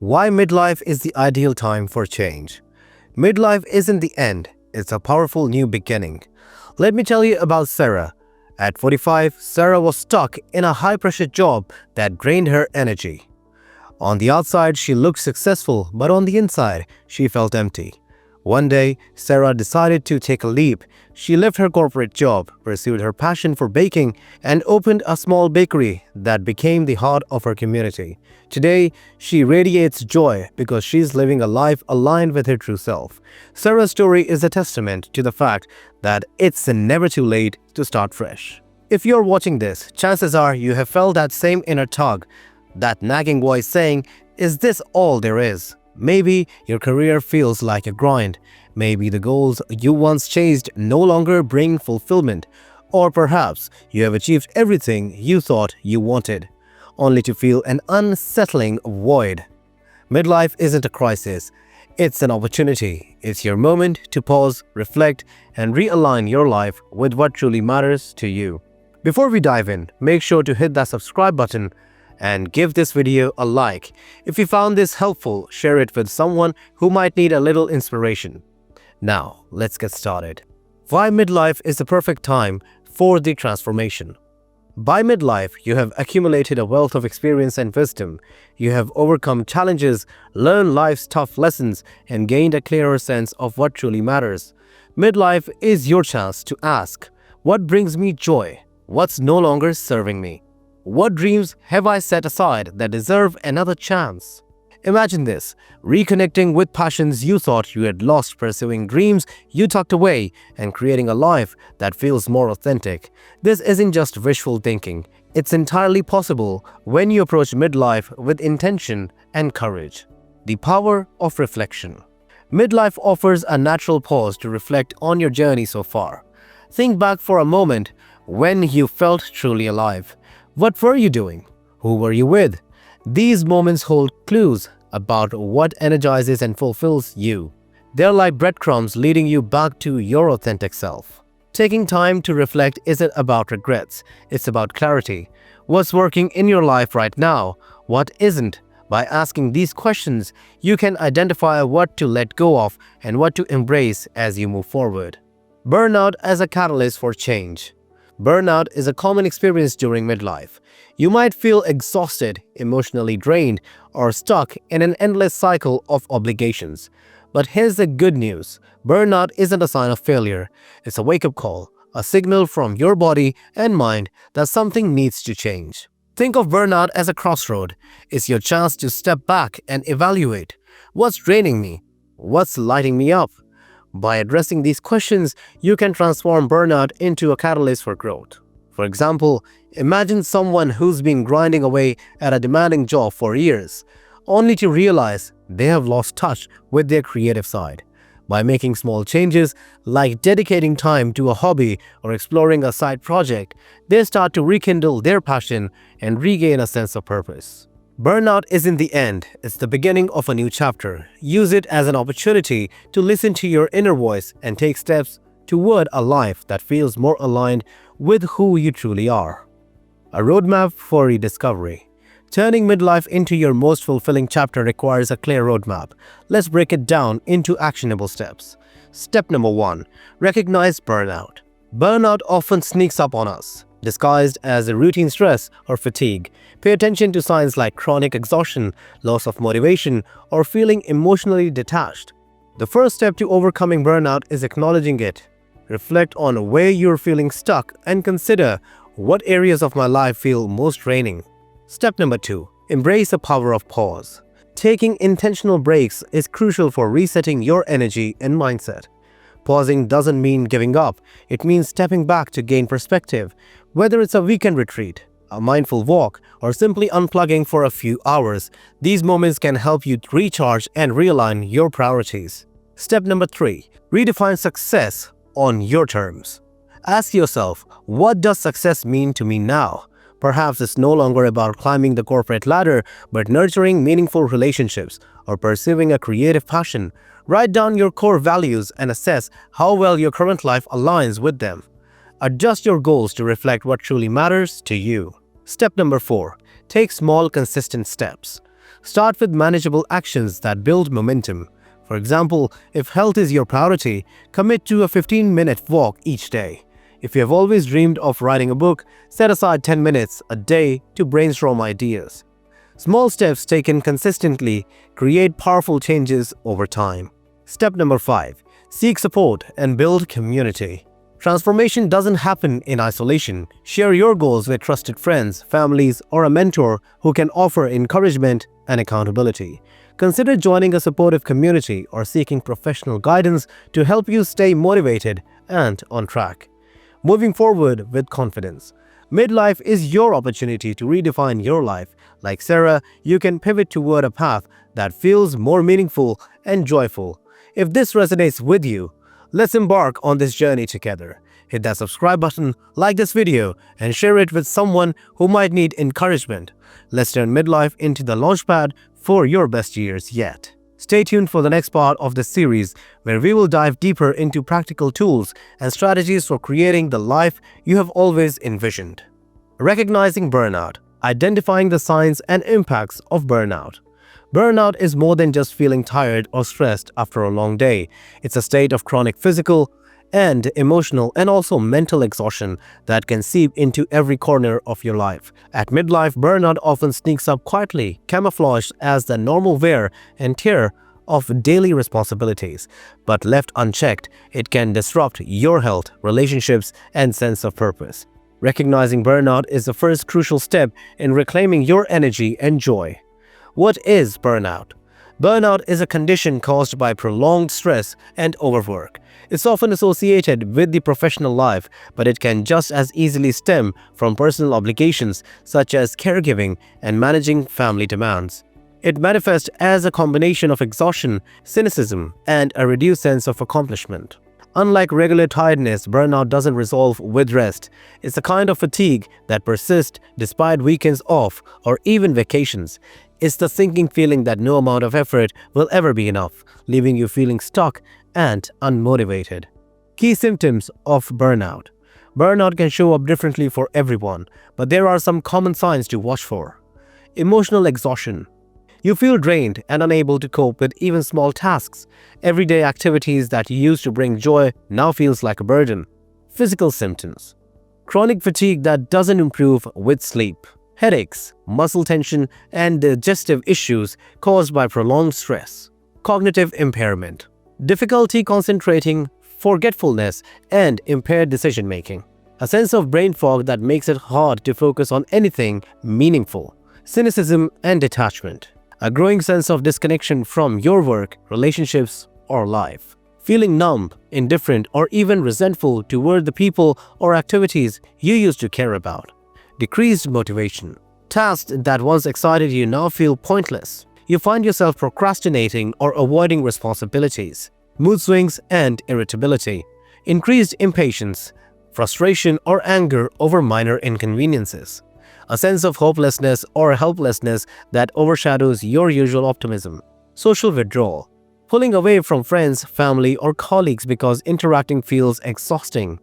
Why midlife is the ideal time for change. Midlife isn't the end, it's a powerful new beginning. Let me tell you about Sarah. At 45, Sarah was stuck in a high-pressure job that drained her energy. On the outside, she looked successful, but on the inside, she felt empty. One day, Sarah decided to take a leap. She left her corporate job, pursued her passion for baking, and opened a small bakery that became the heart of her community. Today, she radiates joy because she's living a life aligned with her true self. Sarah's story is a testament to the fact that it's never too late to start fresh. If you're watching this, chances are you have felt that same inner tug, that nagging voice saying, "Is this all there is?" Maybe your career feels like a grind. Maybe the goals you once chased no longer bring fulfillment. Or perhaps you have achieved everything you thought you wanted, only to feel an unsettling void. Midlife isn't a crisis. It's an opportunity. It's your moment to pause, reflect, and realign your life with what truly matters to you. Before we dive in, make sure to hit that subscribe button and give this video a like. If you found this helpful, share it with someone who might need a little inspiration. Now, let's get started. Why midlife is the perfect time for the transformation. By midlife, you have accumulated a wealth of experience and wisdom. You have overcome challenges, learned life's tough lessons, and gained a clearer sense of what truly matters. Midlife is your chance to ask, what brings me joy? What's no longer serving me? What dreams have I set aside that deserve another chance? Imagine this, reconnecting with passions you thought you had lost, pursuing dreams you tucked away, and creating a life that feels more authentic. This isn't just wishful thinking. It's entirely possible when you approach midlife with intention and courage. The power of reflection. Midlife offers a natural pause to reflect on your journey so far. Think back for a moment when you felt truly alive. What were you doing? Who were you with? These moments hold clues about what energizes and fulfills you. They're like breadcrumbs leading you back to your authentic self. Taking time to reflect isn't about regrets, it's about clarity. What's working in your life right now? What isn't? By asking these questions, you can identify what to let go of and what to embrace as you move forward. Burnout as a catalyst for change. Burnout is a common experience during midlife. You might feel exhausted, emotionally drained, or stuck in an endless cycle of obligations. But here's the good news. Burnout isn't a sign of failure. It's a wake-up call, a signal from your body and mind that something needs to change. Think of burnout as a crossroad. It's your chance to step back and evaluate. What's draining me? What's lighting me up? By addressing these questions, you can transform burnout into a catalyst for growth. For example, imagine someone who's been grinding away at a demanding job for years, only to realize they have lost touch with their creative side. By making small changes, like dedicating time to a hobby or exploring a side project, they start to rekindle their passion and regain a sense of purpose. Burnout isn't the end, it's the beginning of a new chapter. Use it as an opportunity to listen to your inner voice and take steps toward a life that feels more aligned with who you truly are. A roadmap for rediscovery. Turning midlife into your most fulfilling chapter requires a clear roadmap. Let's break it down into actionable steps. Step number 1. Recognize burnout. Burnout often sneaks up on us, disguised as a routine stress or fatigue. Pay attention to signs like chronic exhaustion, loss of motivation, or feeling emotionally detached. The first step to overcoming burnout is acknowledging it. Reflect on where you're feeling stuck and consider what areas of my life feel most draining. Step number 2. Embrace the power of pause. Taking intentional breaks is crucial for resetting your energy and mindset. Pausing doesn't mean giving up. It means stepping back to gain perspective. Whether it's a weekend retreat, a mindful walk, or simply unplugging for a few hours, these moments can help you recharge and realign your priorities. Step number 3. Redefine success on your terms. Ask yourself, what does success mean to me now? Perhaps it's no longer about climbing the corporate ladder, but nurturing meaningful relationships or pursuing a creative passion. Write down your core values and assess how well your current life aligns with them. Adjust your goals to reflect what truly matters to you. Step number 4. Take small, consistent steps. Start with manageable actions that build momentum. For example, if health is your priority, commit to a 15-minute walk each day. If you have always dreamed of writing a book, set aside 10 minutes a day to brainstorm ideas. Small steps taken consistently create powerful changes over time. Step number 5. Seek support and build community. Transformation doesn't happen in isolation. Share your goals with trusted friends, families, or a mentor who can offer encouragement and accountability. Consider joining a supportive community or seeking professional guidance to help you stay motivated and on track. Moving forward with confidence. Midlife is your opportunity to redefine your life. Like Sarah, you can pivot toward a path that feels more meaningful and joyful. If this resonates with you, let's embark on this journey together. Hit that subscribe button, like this video, and share it with someone who might need encouragement. Let's turn midlife into the launchpad for your best years yet. Stay tuned for the next part of this series, where we will dive deeper into practical tools and strategies for creating the life you have always envisioned. Recognizing burnout. Identifying the signs and impacts of burnout. Burnout is more than just feeling tired or stressed after a long day. It's a state of chronic physical and emotional and also mental exhaustion that can seep into every corner of your life. At midlife, burnout often sneaks up quietly, camouflaged as the normal wear and tear of daily responsibilities. But left unchecked, it can disrupt your health, relationships, and sense of purpose. Recognizing burnout is the first crucial step in reclaiming your energy and joy. What is burnout? Burnout is a condition caused by prolonged stress and overwork. It's often associated with the professional life, but it can just as easily stem from personal obligations such as caregiving and managing family demands. It manifests as a combination of exhaustion, cynicism, and a reduced sense of accomplishment. Unlike regular tiredness, burnout doesn't resolve with rest. It's a kind of fatigue that persists despite weekends off or even vacations. It's the sinking feeling that no amount of effort will ever be enough, leaving you feeling stuck and unmotivated. Key symptoms of burnout. Burnout can show up differently for everyone, but there are some common signs to watch for. Emotional exhaustion. You feel drained and unable to cope with even small tasks. Everyday activities that you used to bring joy now feels like a burden. Physical symptoms. Chronic fatigue that doesn't improve with sleep. Headaches, muscle tension, and digestive issues caused by prolonged stress. Cognitive impairment. Difficulty concentrating, forgetfulness, and impaired decision-making. A sense of brain fog that makes it hard to focus on anything meaningful. Cynicism and detachment. A growing sense of disconnection from your work, relationships, or life. Feeling numb, indifferent, or even resentful toward the people or activities you used to care about. Decreased motivation. Tasks that once excited you now feel pointless. You find yourself procrastinating or avoiding responsibilities. Mood swings and irritability. Increased impatience, frustration, or anger over minor inconveniences. A sense of hopelessness or helplessness that overshadows your usual optimism. Social withdrawal. Pulling away from friends, family, or colleagues because interacting feels exhausting.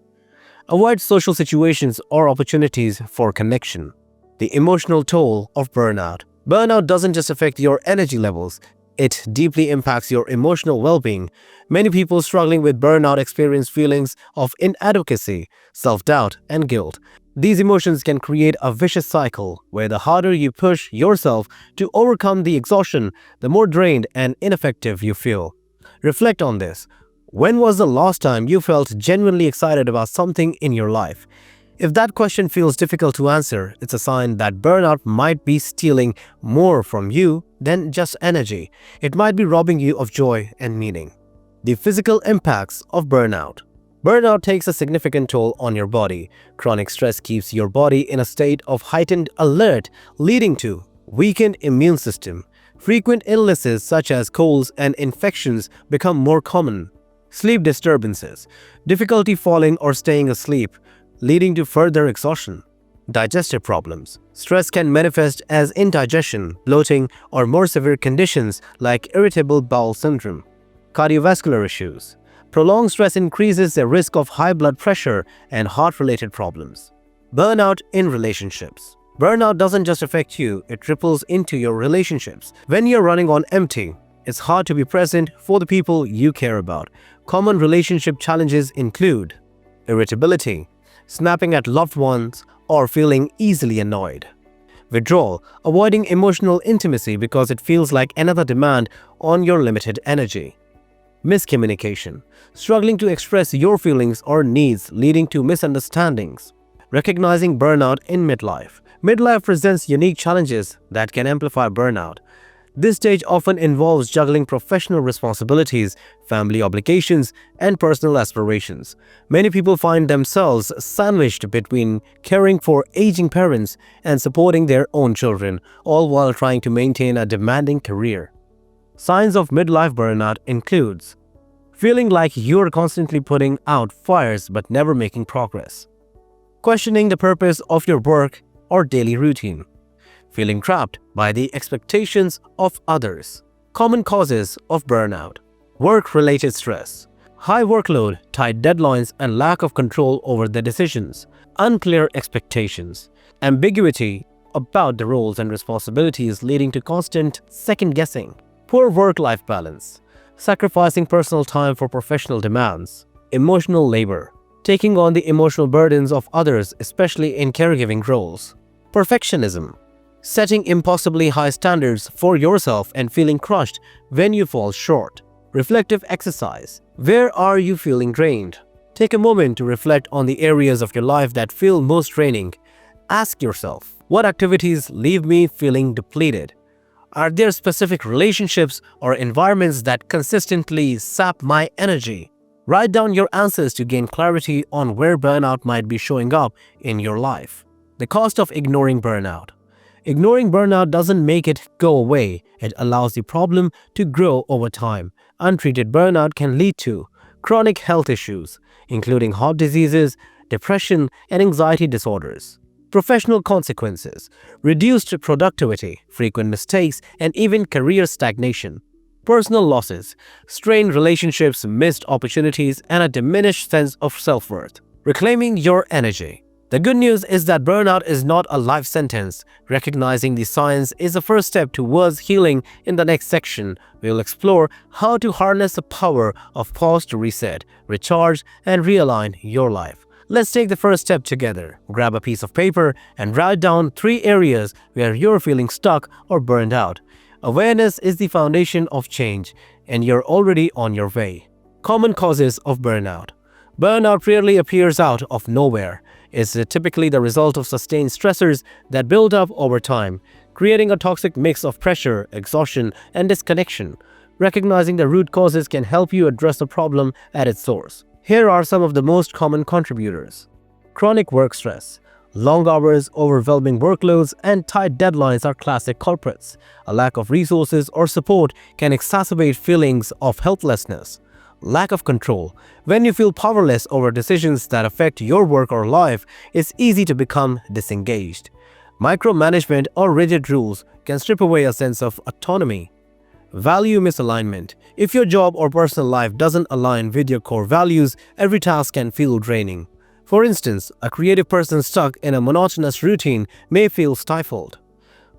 Avoid social situations or opportunities for connection. The emotional toll of burnout. Burnout doesn't just affect your energy levels, it deeply impacts your emotional well-being. Many people struggling with burnout experience feelings of inadequacy, self-doubt, and guilt. These emotions can create a vicious cycle where the harder you push yourself to overcome the exhaustion, the more drained and ineffective you feel. Reflect on this. When was the last time you felt genuinely excited about something in your life? If that question feels difficult to answer, it's a sign that burnout might be stealing more from you than just energy. It might be robbing you of joy and meaning. The physical impacts of burnout. Burnout takes a significant toll on your body. Chronic stress keeps your body in a state of heightened alert, leading to weakened immune system. Frequent illnesses such as colds and infections become more common. Sleep disturbances. Difficulty falling or staying asleep, leading to further exhaustion. Digestive problems. Stress can manifest as indigestion, bloating, or more severe conditions like irritable bowel syndrome. Cardiovascular issues. Prolonged stress increases the risk of high blood pressure and heart-related problems. Burnout in relationships. Burnout doesn't just affect you, it ripples into your relationships. When you're running on empty, it's hard to be present for the people you care about. Common relationship challenges include irritability, snapping at loved ones, or feeling easily annoyed. Withdrawal, avoiding emotional intimacy because it feels like another demand on your limited energy. Miscommunication, struggling to express your feelings or needs, leading to misunderstandings. Recognizing burnout in midlife. Midlife presents unique challenges that can amplify burnout. This stage often involves juggling professional responsibilities, family obligations, and personal aspirations. Many people find themselves sandwiched between caring for aging parents and supporting their own children, all while trying to maintain a demanding career. Signs of midlife burnout includes feeling like you're constantly putting out fires but never making progress, questioning the purpose of your work or daily routine, feeling trapped by the expectations of others. Common causes of burnout: work-related stress, high workload, tight deadlines, and lack of control over the decisions, unclear expectations, ambiguity about the roles and responsibilities leading to constant second-guessing, poor work-life balance, sacrificing personal time for professional demands, emotional labor, taking on the emotional burdens of others, especially in caregiving roles, perfectionism, setting impossibly high standards for yourself and feeling crushed when you fall short. Reflective exercise. Where are you feeling drained? Take a moment to reflect on the areas of your life that feel most draining. Ask yourself, what activities leave me feeling depleted? Are there specific relationships or environments that consistently sap my energy? Write down your answers to gain clarity on where burnout might be showing up in your life. The cost of ignoring burnout. Ignoring burnout doesn't make it go away, it allows the problem to grow over time. Untreated burnout can lead to chronic health issues, including heart diseases, depression, and anxiety disorders. Professional consequences: reduced productivity, frequent mistakes, and even career stagnation. Personal losses: strained relationships, missed opportunities, and a diminished sense of self-worth. Reclaiming your energy. The good news is that burnout is not a life sentence. Recognizing the signs is the first step towards healing. In the next section, we'll explore how to harness the power of pause to reset, recharge, and realign your life. Let's take the first step together. Grab a piece of paper and write down 3 areas where you're feeling stuck or burned out. Awareness is the foundation of change, and you're already on your way. Common causes of burnout. Burnout rarely appears out of nowhere. It's typically the result of sustained stressors that build up over time, creating a toxic mix of pressure, exhaustion, and disconnection. Recognizing the root causes can help you address the problem at its source. Here are some of the most common contributors. Chronic work stress. Long hours, overwhelming workloads, and tight deadlines are classic culprits. A lack of resources or support can exacerbate feelings of helplessness. Lack of control. When you feel powerless over decisions that affect your work or life, it's easy to become disengaged. Micromanagement or rigid rules can strip away a sense of autonomy. Value misalignment. If your job or personal life doesn't align with your core values, every task can feel draining. For instance, a creative person stuck in a monotonous routine may feel stifled.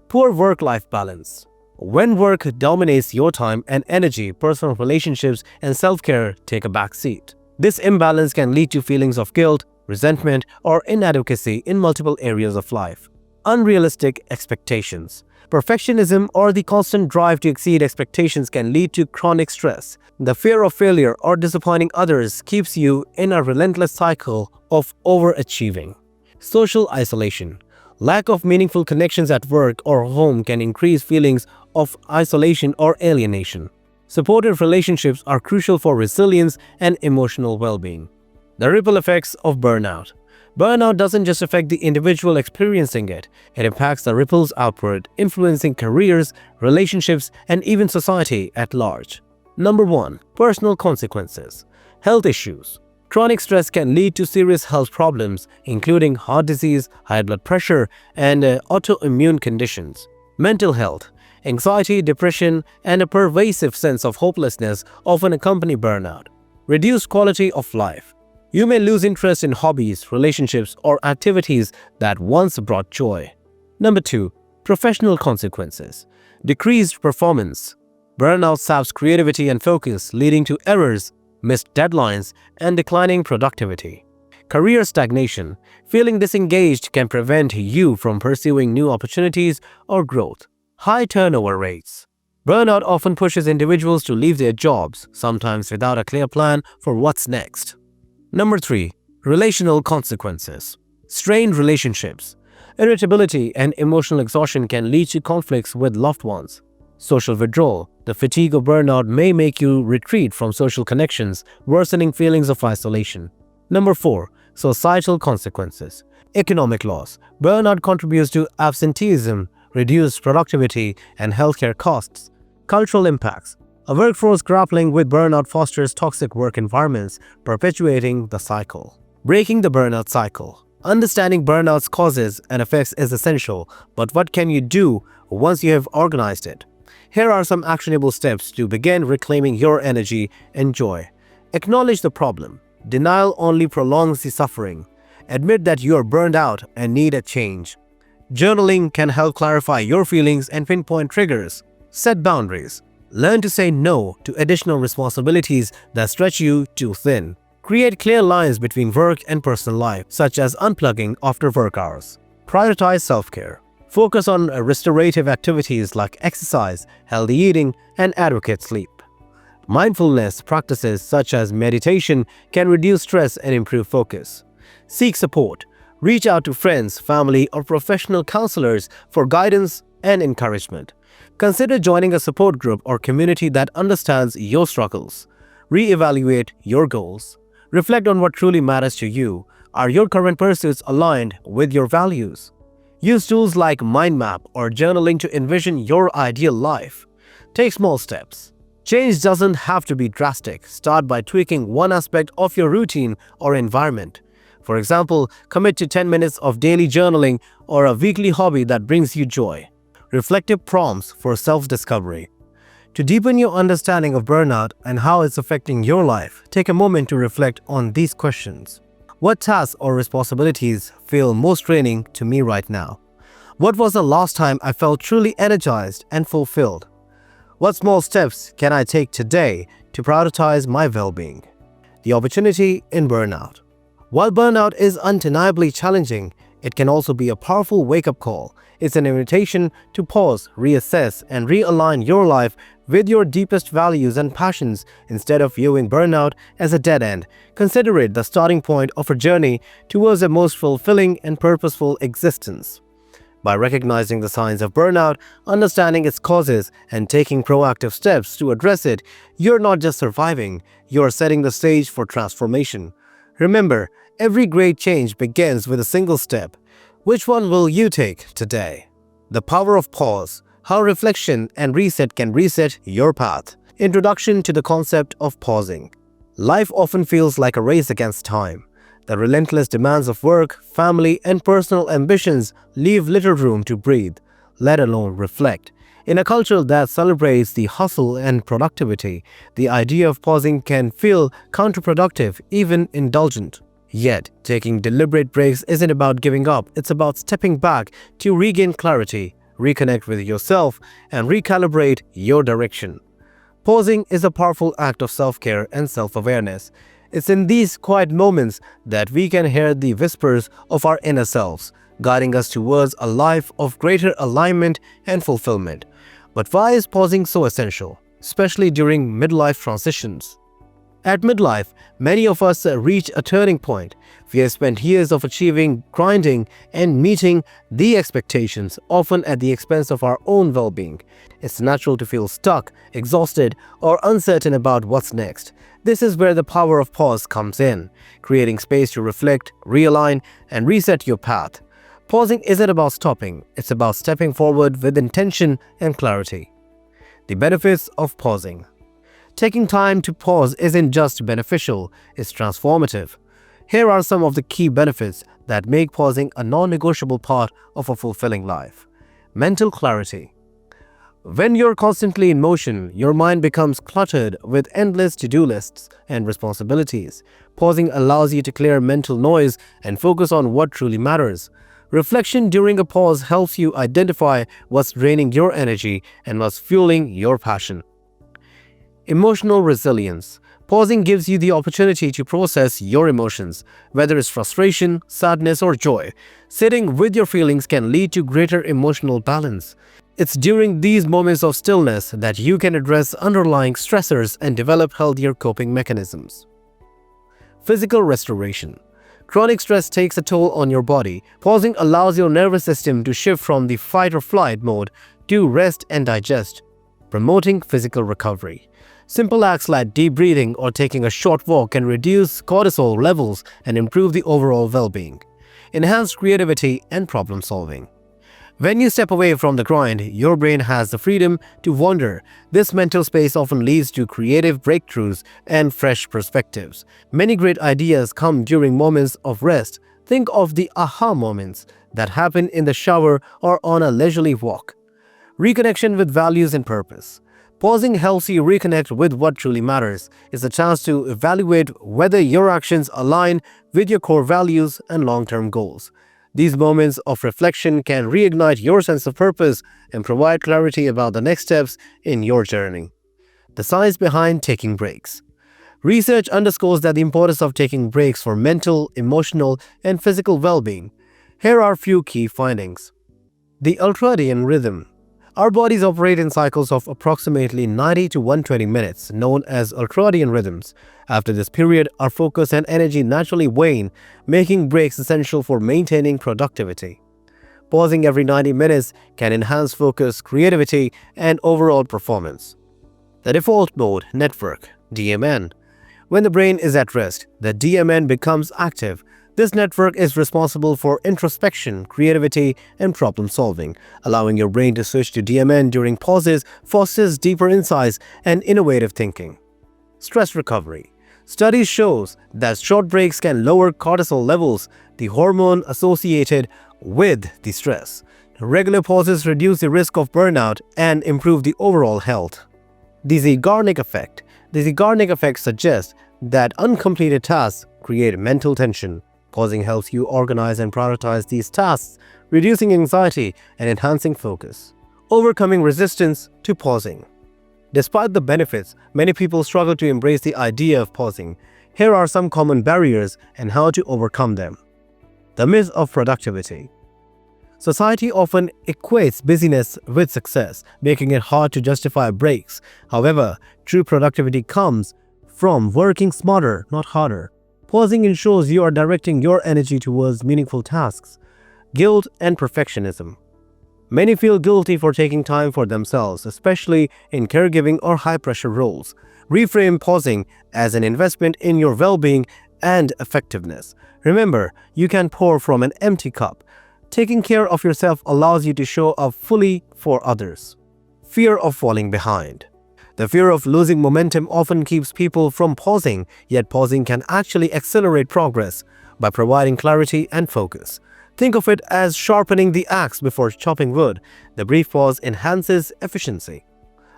Poor work-life balance. When work dominates your time and energy, personal relationships and self-care take a back seat. This imbalance can lead to feelings of guilt, resentment, or inadequacy in multiple areas of life. Unrealistic expectations. Perfectionism or the constant drive to exceed expectations can lead to chronic stress. The fear of failure or disappointing others keeps you in a relentless cycle of overachieving. Social isolation. Lack of meaningful connections at work or home can increase feelings of isolation or alienation. Supportive relationships are crucial for resilience and emotional well-being. The ripple effects of burnout. Burnout doesn't just affect the individual experiencing it, it impacts the ripples outward, influencing careers, relationships, and even society at large. Number 1. Personal consequences. Health issues. Chronic stress can lead to serious health problems, including heart disease, high blood pressure, and autoimmune conditions. Mental health. Anxiety, depression, and a pervasive sense of hopelessness often accompany burnout. Reduced quality of life. You may lose interest in hobbies, relationships, or activities that once brought joy. Number 2. Professional consequences. Decreased performance. Burnout saps creativity and focus, leading to errors, missed deadlines, and declining productivity. Career stagnation. Feeling disengaged can prevent you from pursuing new opportunities or growth. High turnover rates. Burnout often pushes individuals to leave their jobs, sometimes without a clear plan for what's next. Number 3. Relational consequences. Strained relationships. Irritability and emotional exhaustion can lead to conflicts with loved ones. Social withdrawal. The fatigue of burnout may make you retreat from social connections, worsening feelings of isolation. Number 4. Societal consequences. Economic loss. Burnout contributes to absenteeism, reduced productivity, and healthcare costs. Cultural impacts. A workforce grappling with burnout fosters toxic work environments, perpetuating the cycle. Breaking the burnout cycle. Understanding burnout's causes and effects is essential, but what can you do once you have organized it? Here are some actionable steps to begin reclaiming your energy and joy. Acknowledge the problem. Denial only prolongs the suffering. Admit that you are burned out and need a change. Journaling can help clarify your feelings and pinpoint triggers. Set boundaries. Learn to say no to additional responsibilities that stretch you too thin. Create clear lines between work and personal life, such as unplugging after work hours. Prioritize self-care. Focus on restorative activities like exercise, healthy eating, and adequate sleep. Mindfulness practices such as meditation can reduce stress and improve focus. Seek support. Reach out to friends, family, or professional counselors for guidance and encouragement. Consider joining a support group or community that understands your struggles. Reevaluate your goals. Reflect on what truly matters to you. Are your current pursuits aligned with your values? Use tools like mind map or journaling to envision your ideal life. Take small steps. Change doesn't have to be drastic. Start by tweaking one aspect of your routine or environment. For example, commit to 10 minutes of daily journaling or a weekly hobby that brings you joy. Reflective prompts for self-discovery. To deepen your understanding of burnout and how it's affecting your life, take a moment to reflect on these questions. What tasks or responsibilities feel most draining to me right now? What was the last time I felt truly energized and fulfilled? What small steps can I take today to prioritize my well-being? The opportunity in burnout. While burnout is undeniably challenging, it can also be a powerful wake-up call. It's an invitation to pause, reassess, and realign your life with your deepest values and passions. Instead of viewing burnout as a dead end, consider it the starting point of a journey towards a most fulfilling and purposeful existence. By recognizing the signs of burnout, understanding its causes, and taking proactive steps to address it, you're not just surviving, you're setting the stage for transformation. Remember, every great change begins with a single step. Which one will you take today? The power of pause. How reflection and reset can reset your path. Introduction to the concept of pausing. Life often feels like a race against time. The relentless demands of work, family, and personal ambitions leave little room to breathe, let alone reflect. In a culture that celebrates the hustle and productivity, the idea of pausing can feel counterproductive, even indulgent. Yet, taking deliberate breaks isn't about giving up, it's about stepping back to regain clarity, reconnect with yourself, and recalibrate your direction. Pausing is a powerful act of self-care and self-awareness. It's in these quiet moments that we can hear the whispers of our inner selves, guiding us towards a life of greater alignment and fulfillment. But why is pausing so essential, especially during midlife transitions? At midlife, many of us reach a turning point. We have spent years of achieving, grinding, and meeting the expectations, often at the expense of our own well-being. It's natural to feel stuck, exhausted, or uncertain about what's next. This is where the power of pause comes in, creating space to reflect, realign, and reset your path. Pausing isn't about stopping, it's about stepping forward with intention and clarity. The benefits of pausing. Taking time to pause isn't just beneficial, it's transformative. Here are some of the key benefits that make pausing a non-negotiable part of a fulfilling life. Mental clarity. When you're constantly in motion, your mind becomes cluttered with endless to-do lists and responsibilities. Pausing allows you to clear mental noise and focus on what truly matters. Reflection during a pause helps you identify what's draining your energy and what's fueling your passion. Emotional resilience. Pausing gives you the opportunity to process your emotions, whether it's frustration, sadness, or joy. Sitting with your feelings can lead to greater emotional balance. It's during these moments of stillness that you can address underlying stressors and develop healthier coping mechanisms. Physical restoration. Chronic stress takes a toll on your body. Pausing allows your nervous system to shift from the fight or flight mode to rest and digest, promoting physical recovery. Simple acts like deep breathing or taking a short walk can reduce cortisol levels and improve the overall well-being. Enhance creativity and problem solving. When you step away from the grind, your brain has the freedom to wander. This mental space often leads to creative breakthroughs and fresh perspectives. Many great ideas come during moments of rest. Think of the aha moments that happen in the shower or on a leisurely walk. Reconnection with values and purpose. Pausing helps you reconnect with what truly matters. It's a chance to evaluate whether your actions align with your core values and long-term goals. These moments of reflection can reignite your sense of purpose and provide clarity about the next steps in your journey. The science behind taking breaks. Research underscores that the importance of taking breaks for mental, emotional, and physical well-being. Here are a few key findings. The ultradian rhythm. Our bodies operate in cycles of approximately 90 to 120 minutes, known as ultradian rhythms. After this period, our focus and energy naturally wane, making breaks essential for maintaining productivity. Pausing every 90 minutes can enhance focus, creativity, and overall performance. The default mode network, DMN. When the brain is at rest, the DMN becomes active. This network is responsible for introspection, creativity, and problem solving. Allowing your brain to switch to DMN during pauses fosters deeper insights and innovative thinking. Stress recovery. Studies show that short breaks can lower cortisol levels, the hormone associated with the stress. Regular pauses reduce the risk of burnout and improve the overall health. The Zeigarnik effect. The Zeigarnik effect suggests that uncompleted tasks create mental tension. Pausing helps you organize and prioritize these tasks, reducing anxiety and enhancing focus. Overcoming resistance to pausing. Despite the benefits, many people struggle to embrace the idea of pausing. Here are some common barriers and how to overcome them. The myth of productivity. Society often equates busyness with success, making it hard to justify breaks. However, true productivity comes from working smarter, not harder. Pausing ensures you are directing your energy towards meaningful tasks. Guilt and perfectionism. Many feel guilty for taking time for themselves, especially in caregiving or high-pressure roles. Reframe pausing as an investment in your well-being and effectiveness. Remember, you can pour from an empty cup. Taking care of yourself allows you to show up fully for others. Fear of falling behind. The fear of losing momentum often keeps people from pausing, yet pausing can actually accelerate progress by providing clarity and focus. Think of it as sharpening the axe before chopping wood. The brief pause enhances efficiency.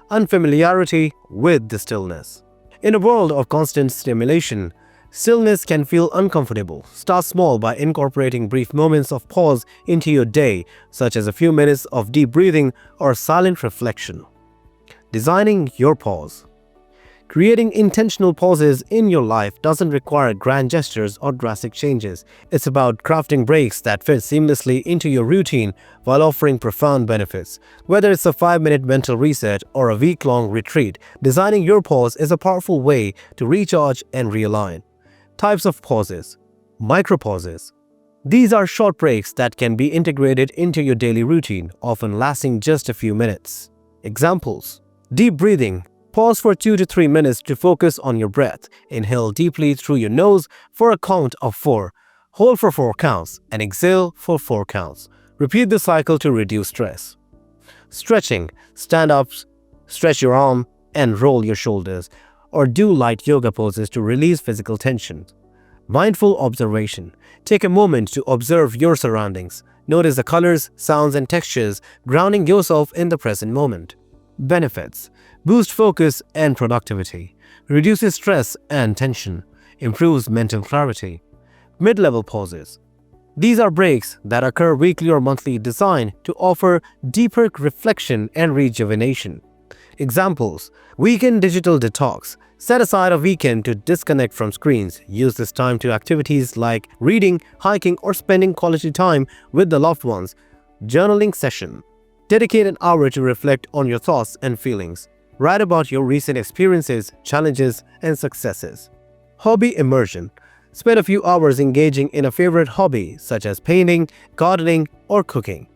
Unfamiliarity with the stillness. In a world of constant stimulation, stillness can feel uncomfortable. Start small by incorporating brief moments of pause into your day, such as a few minutes of deep breathing or silent reflection. Designing your pause. Creating intentional pauses in your life doesn't require grand gestures or drastic changes. It's about crafting breaks that fit seamlessly into your routine while offering profound benefits. Whether it's a 5-minute mental reset or a week-long retreat, designing your pause is a powerful way to recharge and realign. Types of pauses. Micropauses. These are short breaks that can be integrated into your daily routine, often lasting just a few minutes. Examples. Deep breathing. Pause for 2 to 3 minutes to focus on your breath. Inhale deeply through your nose for a count of 4. Hold for 4 counts and exhale for 4 counts. Repeat the cycle to reduce stress. Stretching. Stand up, stretch your arm, and roll your shoulders, or do light yoga poses to release physical tension. Mindful observation. Take a moment to observe your surroundings. Notice the colors, sounds, and textures, grounding yourself in the present moment. Benefits. Boost focus and productivity. Reduces stress and tension. Improves mental clarity. Mid-level pauses. These are breaks that occur weekly or monthly designed to offer deeper reflection and rejuvenation. Examples: weekend digital detox. Set aside a weekend to disconnect from screens. Use this time to activities like reading, hiking, or spending quality time with the loved ones. Journaling session. Dedicate an hour to reflect on your thoughts and feelings. Write about your recent experiences, challenges, and successes. Hobby immersion. Spend a few hours engaging in a favorite hobby such as painting, gardening, or cooking.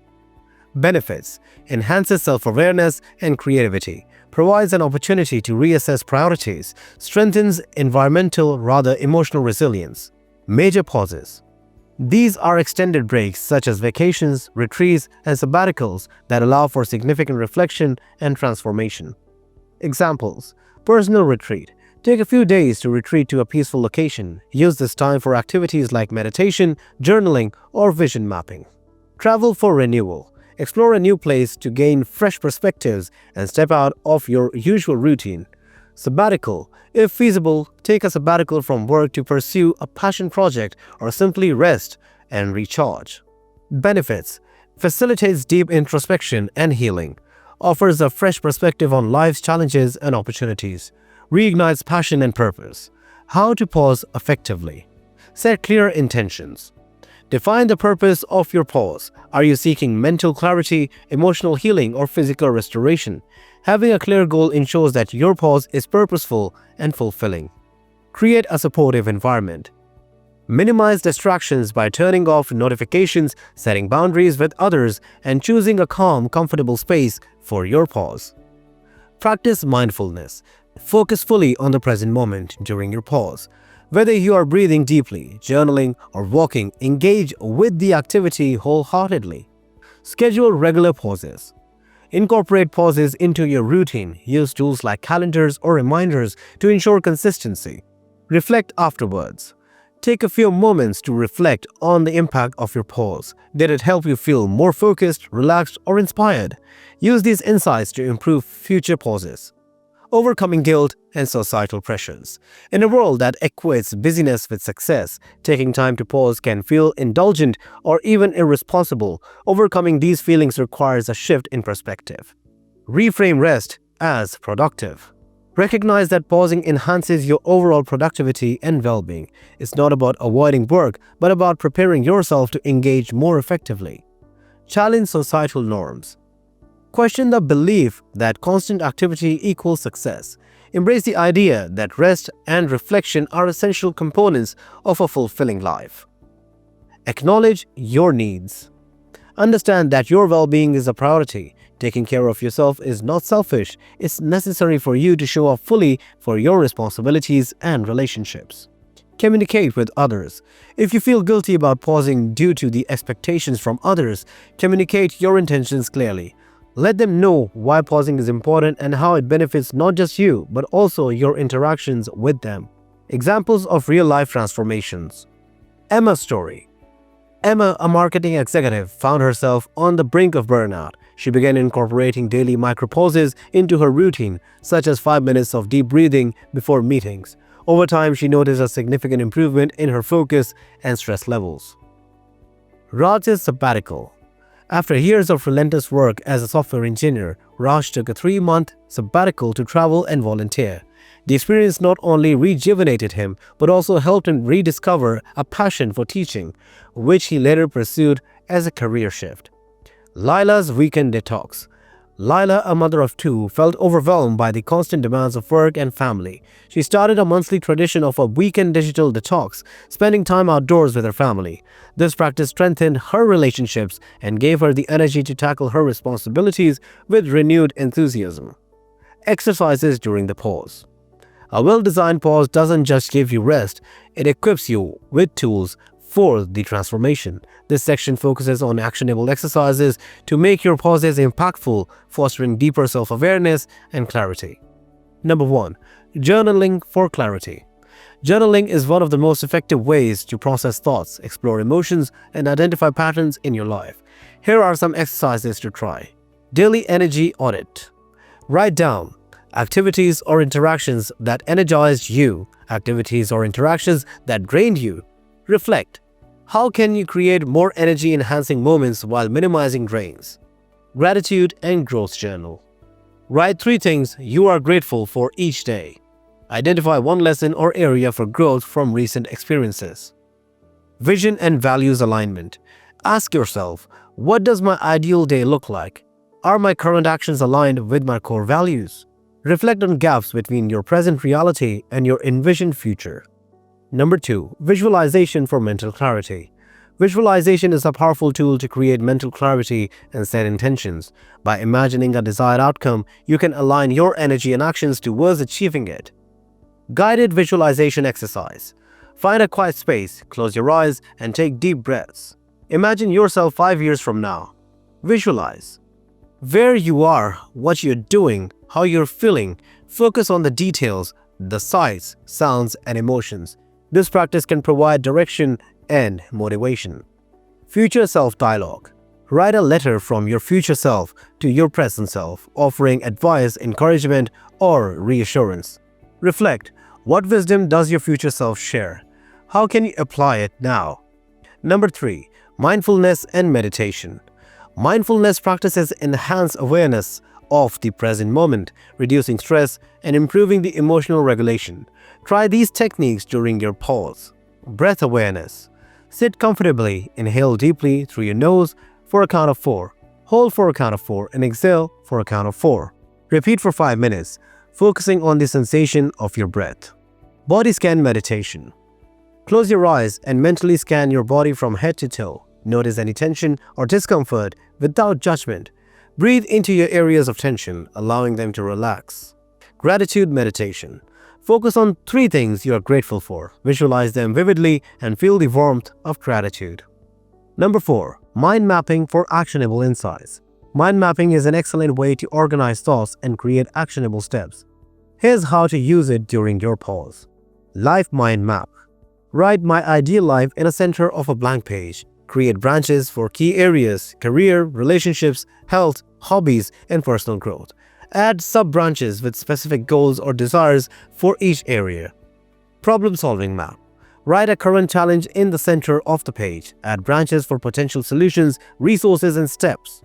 Benefits: enhances self-awareness and creativity, provides an opportunity to reassess priorities, strengthens environmental rather emotional resilience. Major pauses. These are extended breaks such as vacations, retreats, and sabbaticals that allow for significant reflection and transformation. Examples: personal retreat. Take a few days to retreat to a peaceful location. Use this time for activities like meditation, journaling, or vision mapping. Travel for renewal. Explore a new place to gain fresh perspectives and step out of your usual routine. Sabbatical. If feasible, take a sabbatical from work to pursue a passion project or simply rest and recharge. Benefits: facilitates deep introspection and healing, offers a fresh perspective on life's challenges and opportunities, reignites passion and purpose. How to pause effectively. Set clear intentions. Define the purpose of your pause. Are you seeking mental clarity, emotional healing, or physical restoration? Having a clear goal ensures that your pause is purposeful and fulfilling. Create a supportive environment. Minimize distractions by turning off notifications, setting boundaries with others, and choosing a calm, comfortable space for your pause. Practice mindfulness. Focus fully on the present moment during your pause. Whether you are breathing deeply, journaling, or walking, engage with the activity wholeheartedly. Schedule regular pauses. Incorporate pauses into your routine. Use tools like calendars or reminders to ensure consistency. Reflect afterwards. Take a few moments to reflect on the impact of your pause. Did it help you feel more focused, relaxed, or inspired? Use these insights to improve future pauses. Overcoming guilt and societal pressures. In a world that equates busyness with success, taking time to pause can feel indulgent or even irresponsible. Overcoming these feelings requires a shift in perspective. Reframe rest as productive. Recognize that pausing enhances your overall productivity and well-being. It's not about avoiding work, but about preparing yourself to engage more effectively. Challenge societal norms. Question the belief that constant activity equals success. Embrace the idea that rest and reflection are essential components of a fulfilling life. Acknowledge your needs. Understand that your well-being is a priority. Taking care of yourself is not selfish. It's necessary for you to show up fully for your responsibilities and relationships. Communicate with others. If you feel guilty about pausing due to the expectations from others, communicate your intentions clearly. Let them know why pausing is important and how it benefits not just you, but also your interactions with them. Examples of real-life transformations. Emma's story. Emma, a marketing executive, found herself on the brink of burnout. She began incorporating daily micro-pauses into her routine, such as 5 minutes of deep breathing before meetings. Over time, she noticed a significant improvement in her focus and stress levels. Raj's sabbatical. After years of relentless work as a software engineer, Raj took a 3-month sabbatical to travel and volunteer. The experience not only rejuvenated him, but also helped him rediscover a passion for teaching, which he later pursued as a career shift. Lila's weekend detox. Lila, a mother of 2, felt overwhelmed by the constant demands of work and family. She started a monthly tradition of a weekend digital detox, spending time outdoors with her family. This practice strengthened her relationships and gave her the energy to tackle her responsibilities with renewed enthusiasm. Exercises during the pause. A well-designed pause doesn't just give you rest, it equips you with tools for the transformation. This section focuses on actionable exercises to make your pauses impactful, fostering deeper self-awareness and clarity. Number 1. Journaling for clarity. Journaling is one of the most effective ways to process thoughts, explore emotions, and identify patterns in your life. Here are some exercises to try. Daily energy audit. Write down activities or interactions that energized you, activities or interactions that drained you. Reflect. How can you create more energy-enhancing moments while minimizing drains? Gratitude and Growth Journal. Write 3 things you are grateful for each day. Identify one lesson or area for growth from recent experiences. Vision and values alignment. Ask yourself, what does my ideal day look like? Are my current actions aligned with my core values? Reflect on gaps between your present reality and your envisioned future. Number 2. Visualization for mental clarity. Visualization is a powerful tool to create mental clarity and set intentions. By imagining a desired outcome, you can align your energy and actions towards achieving it. Guided visualization exercise. Find a quiet space, close your eyes, and take deep breaths. Imagine yourself 5 years from now. Visualize where you are, what you're doing, how you're feeling. Focus on the details, the sights, sounds, and emotions. This practice can provide direction and motivation. Future self dialogue. Write a letter from your future self to your present self, offering advice, encouragement, or reassurance. Reflect. What wisdom does your future self share? How can you apply it now? Number 3. Mindfulness and meditation. Mindfulness practices enhance awareness of the present moment, reducing stress and improving the emotional regulation. Try these techniques during your pause. Breath awareness. Sit comfortably, inhale deeply through your nose for a count of 4. Hold for a count of 4 and exhale for a count of 4. Repeat for 5 minutes, focusing on the sensation of your breath. Body scan meditation. Close your eyes and mentally scan your body from head to toe. Notice any tension or discomfort without judgment. Breathe into your areas of tension, allowing them to relax. Gratitude meditation. Focus on 3 things you are grateful for. Visualize them vividly and feel the warmth of gratitude. Number 4. Mind mapping for actionable insights. Mind mapping is an excellent way to organize thoughts and create actionable steps. Here's how to use it during your pause. Life mind map. Write my ideal life in the center of a blank page. Create branches for key areas: career, relationships, health, hobbies, and personal growth. Add sub-branches with specific goals or desires for each area. Problem-solving map. Write a current challenge in the center of the page. Add branches for potential solutions, resources, and steps.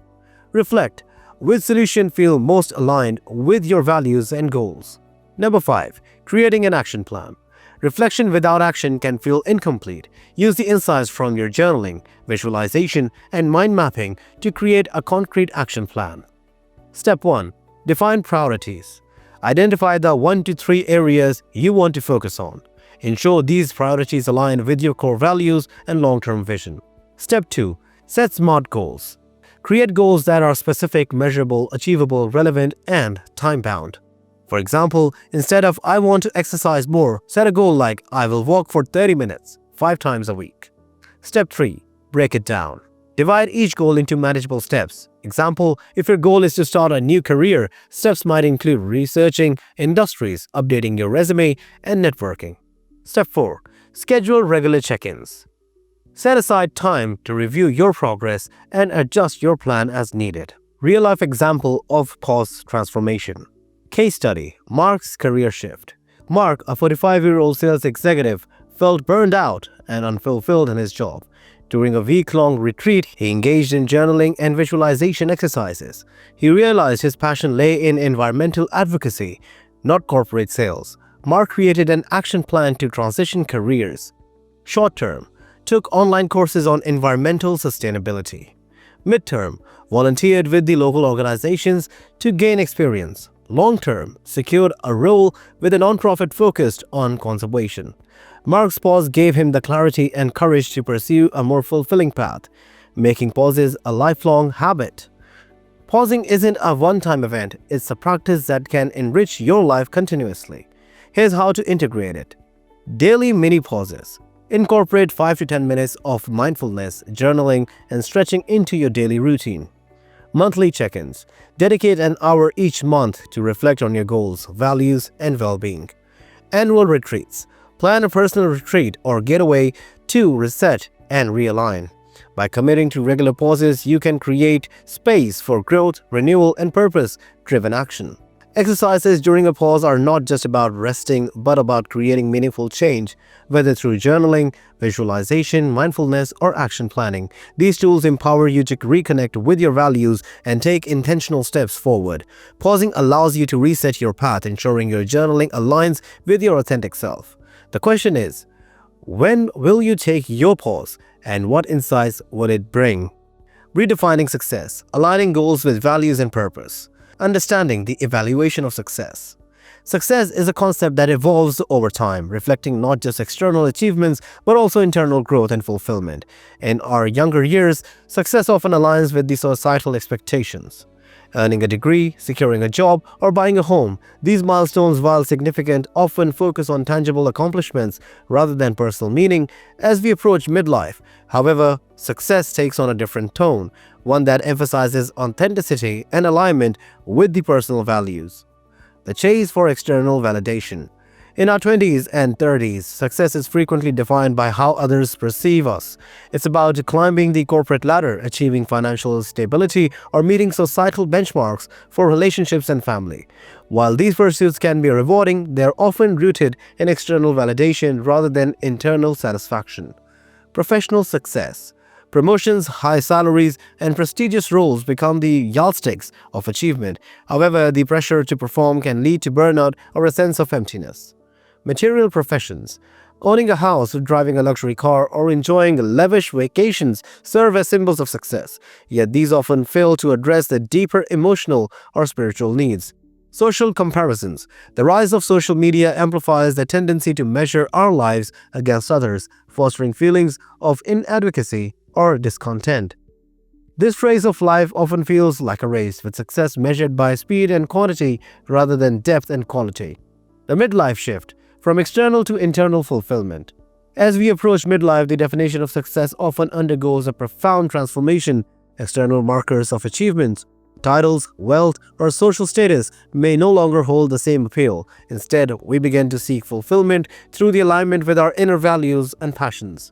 Reflect. Which solution feel most aligned with your values and goals? Number 5. Creating an action plan. Reflection without action can feel incomplete. Use the insights from your journaling, visualization, and mind mapping to create a concrete action plan. Step 1. Define priorities. Identify the 1 to 3 areas you want to focus on. Ensure these priorities align with your core values and long-term vision. Step 2. Set SMART goals. Create goals that are specific, measurable, achievable, relevant, and time-bound. For example, instead of "I want to exercise more," set a goal like "I will walk for 30 minutes, 5 times a week." Step 3. Break it down. Divide each goal into manageable steps. Example, if your goal is to start a new career, steps might include researching industries, updating your resume, and networking. Step 4. Schedule regular check-ins. Set aside time to review your progress and adjust your plan as needed. Real-life example of pause transformation. Case study: Mark's career shift. Mark, a 45-year-old sales executive, felt burned out and unfulfilled in his job. During a week-long retreat, he engaged in journaling and visualization exercises. He realized his passion lay in environmental advocacy, not corporate sales. Mark created an action plan to transition careers. Short-term: took online courses on environmental sustainability. Mid-term: volunteered with the local organizations to gain experience. Long-term: secured a role with a nonprofit focused on conservation. Mark's pause gave him the clarity and courage to pursue a more fulfilling path, making pauses a lifelong habit. Pausing isn't a one-time event, it's a practice that can enrich your life continuously. Here's how to integrate it. Daily mini pauses. Incorporate 5 to 10 minutes of mindfulness, journaling, and stretching into your daily routine. Monthly check-ins. Dedicate an hour each month to reflect on your goals, values, and well-being. Annual retreats. Plan a personal retreat or getaway to reset and realign. By committing to regular pauses, you can create space for growth, renewal, and purpose-driven action. Exercises during a pause are not just about resting, but about creating meaningful change, whether through journaling, visualization, mindfulness, or action planning. These tools empower you to reconnect with your values and take intentional steps forward. Pausing allows you to reset your path, ensuring your journaling aligns with your authentic self. The question is, when will you take your pause, and what insights would it bring? Redefining success, aligning goals with values and purpose. Understanding the evaluation of success. Success is a concept that evolves over time, reflecting not just external achievements but also internal growth and fulfillment. In our younger years, success often aligns with the societal expectations. Earning a degree, securing a job, or buying a home. These milestones, while significant, often focus on tangible accomplishments rather than personal meaning as we approach midlife. However, success takes on a different tone, one that emphasizes authenticity and alignment with the personal values. The chase for external validation. In our 20s and 30s, success is frequently defined by how others perceive us. It's about climbing the corporate ladder, achieving financial stability, or meeting societal benchmarks for relationships and family. While these pursuits can be rewarding, they are often rooted in external validation rather than internal satisfaction. Professional success. Promotions, high salaries, and prestigious roles become the yardsticks of achievement. However, the pressure to perform can lead to burnout or a sense of emptiness. Material professions. Owning a house, driving a luxury car, or enjoying lavish vacations serve as symbols of success, yet these often fail to address the deeper emotional or spiritual needs. Social comparisons. The rise of social media amplifies the tendency to measure our lives against others, fostering feelings of inadequacy or discontent. This phase of life often feels like a race, with success measured by speed and quantity rather than depth and quality. The midlife shift. From external to internal fulfillment. As we approach midlife, the definition of success often undergoes a profound transformation. External markers of achievements, titles, wealth, or social status may no longer hold the same appeal. Instead, we begin to seek fulfillment through the alignment with our inner values and passions.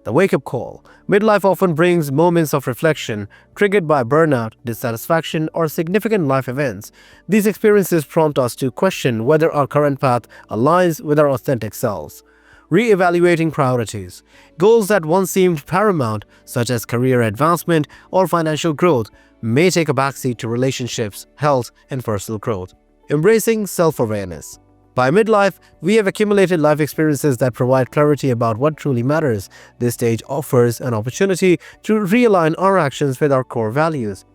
The wake-up call. Midlife often brings moments of reflection, triggered by burnout, dissatisfaction, or significant life events. These experiences prompt us to question whether our current path aligns with our authentic selves. Re-evaluating priorities. Goals that once seemed paramount, such as career advancement or financial growth, may take a backseat to relationships, health, and personal growth. Embracing self-awareness. By midlife, we have accumulated life experiences that provide clarity about what truly matters. This stage offers an opportunity to realign our actions with our core values.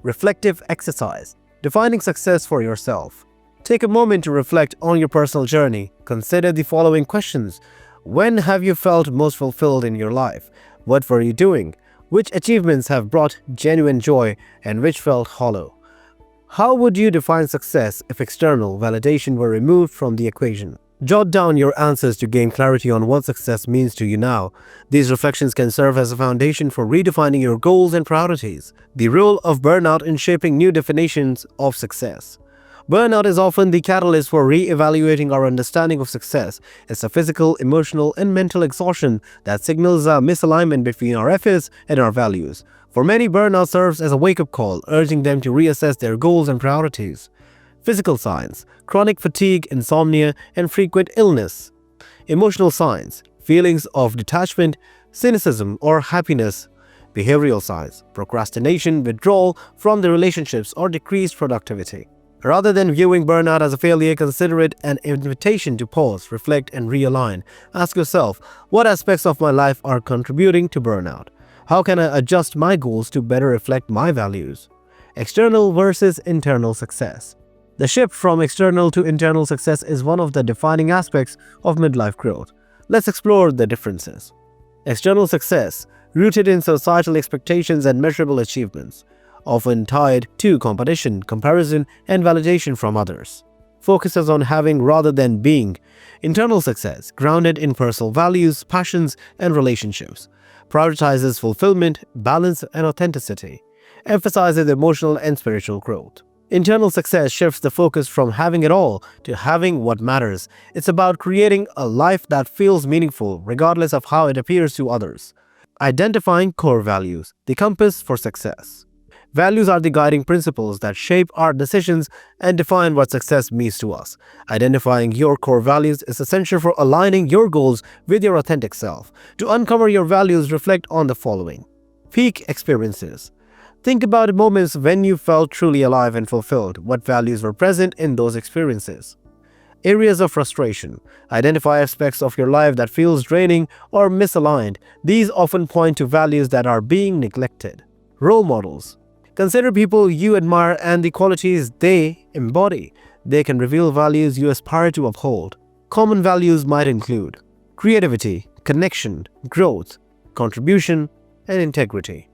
Reflective exercise. Defining success for yourself. Take a moment to reflect on your personal journey. Consider the following questions. When have you felt most fulfilled in your life? What were you doing? Which achievements have brought genuine joy and which felt hollow? How would you define success if external validation were removed from the equation? Jot down your answers to gain clarity on what success means to you now. These reflections can serve as a foundation for redefining your goals and priorities. The role of burnout in shaping new definitions of success. Burnout is often the catalyst for re-evaluating our understanding of success. It's a physical, emotional, and mental exhaustion that signals a misalignment between our efforts and our values. For many, burnout serves as a wake-up call, urging them to reassess their goals and priorities. Physical signs: chronic fatigue, insomnia, and frequent illness. Emotional signs: feelings of detachment, cynicism, or happiness. Behavioral signs: procrastination, withdrawal from the relationships, or decreased productivity. Rather than viewing burnout as a failure, consider it an invitation to pause, reflect, and realign. Ask yourself, what aspects of my life are contributing to burnout? How can I adjust my goals to better reflect my values? External versus internal success. The shift from external to internal success is one of the defining aspects of midlife growth. Let's explore the differences. External success, rooted in societal expectations and measurable achievements, often tied to competition, comparison, and validation from others. Focuses on having rather than being. Internal success, grounded in personal values, passions, and relationships. Prioritizes fulfillment, balance, and authenticity. Emphasizes emotional and spiritual growth. Internal success shifts the focus from having it all to having what matters. It's about creating a life that feels meaningful, regardless of how it appears to others. Identifying core values, the compass for success. Values are the guiding principles that shape our decisions and define what success means to us. Identifying your core values is essential for aligning your goals with your authentic self. To uncover your values, reflect on the following: peak experiences. Think about moments when you felt truly alive and fulfilled. What values were present in those experiences? Areas of frustration. Identify aspects of your life that feels draining or misaligned. These often point to values that are being neglected. Role models. Consider people you admire and the qualities they embody. They can reveal values you aspire to uphold. Common values might include creativity, connection, growth, contribution, and integrity.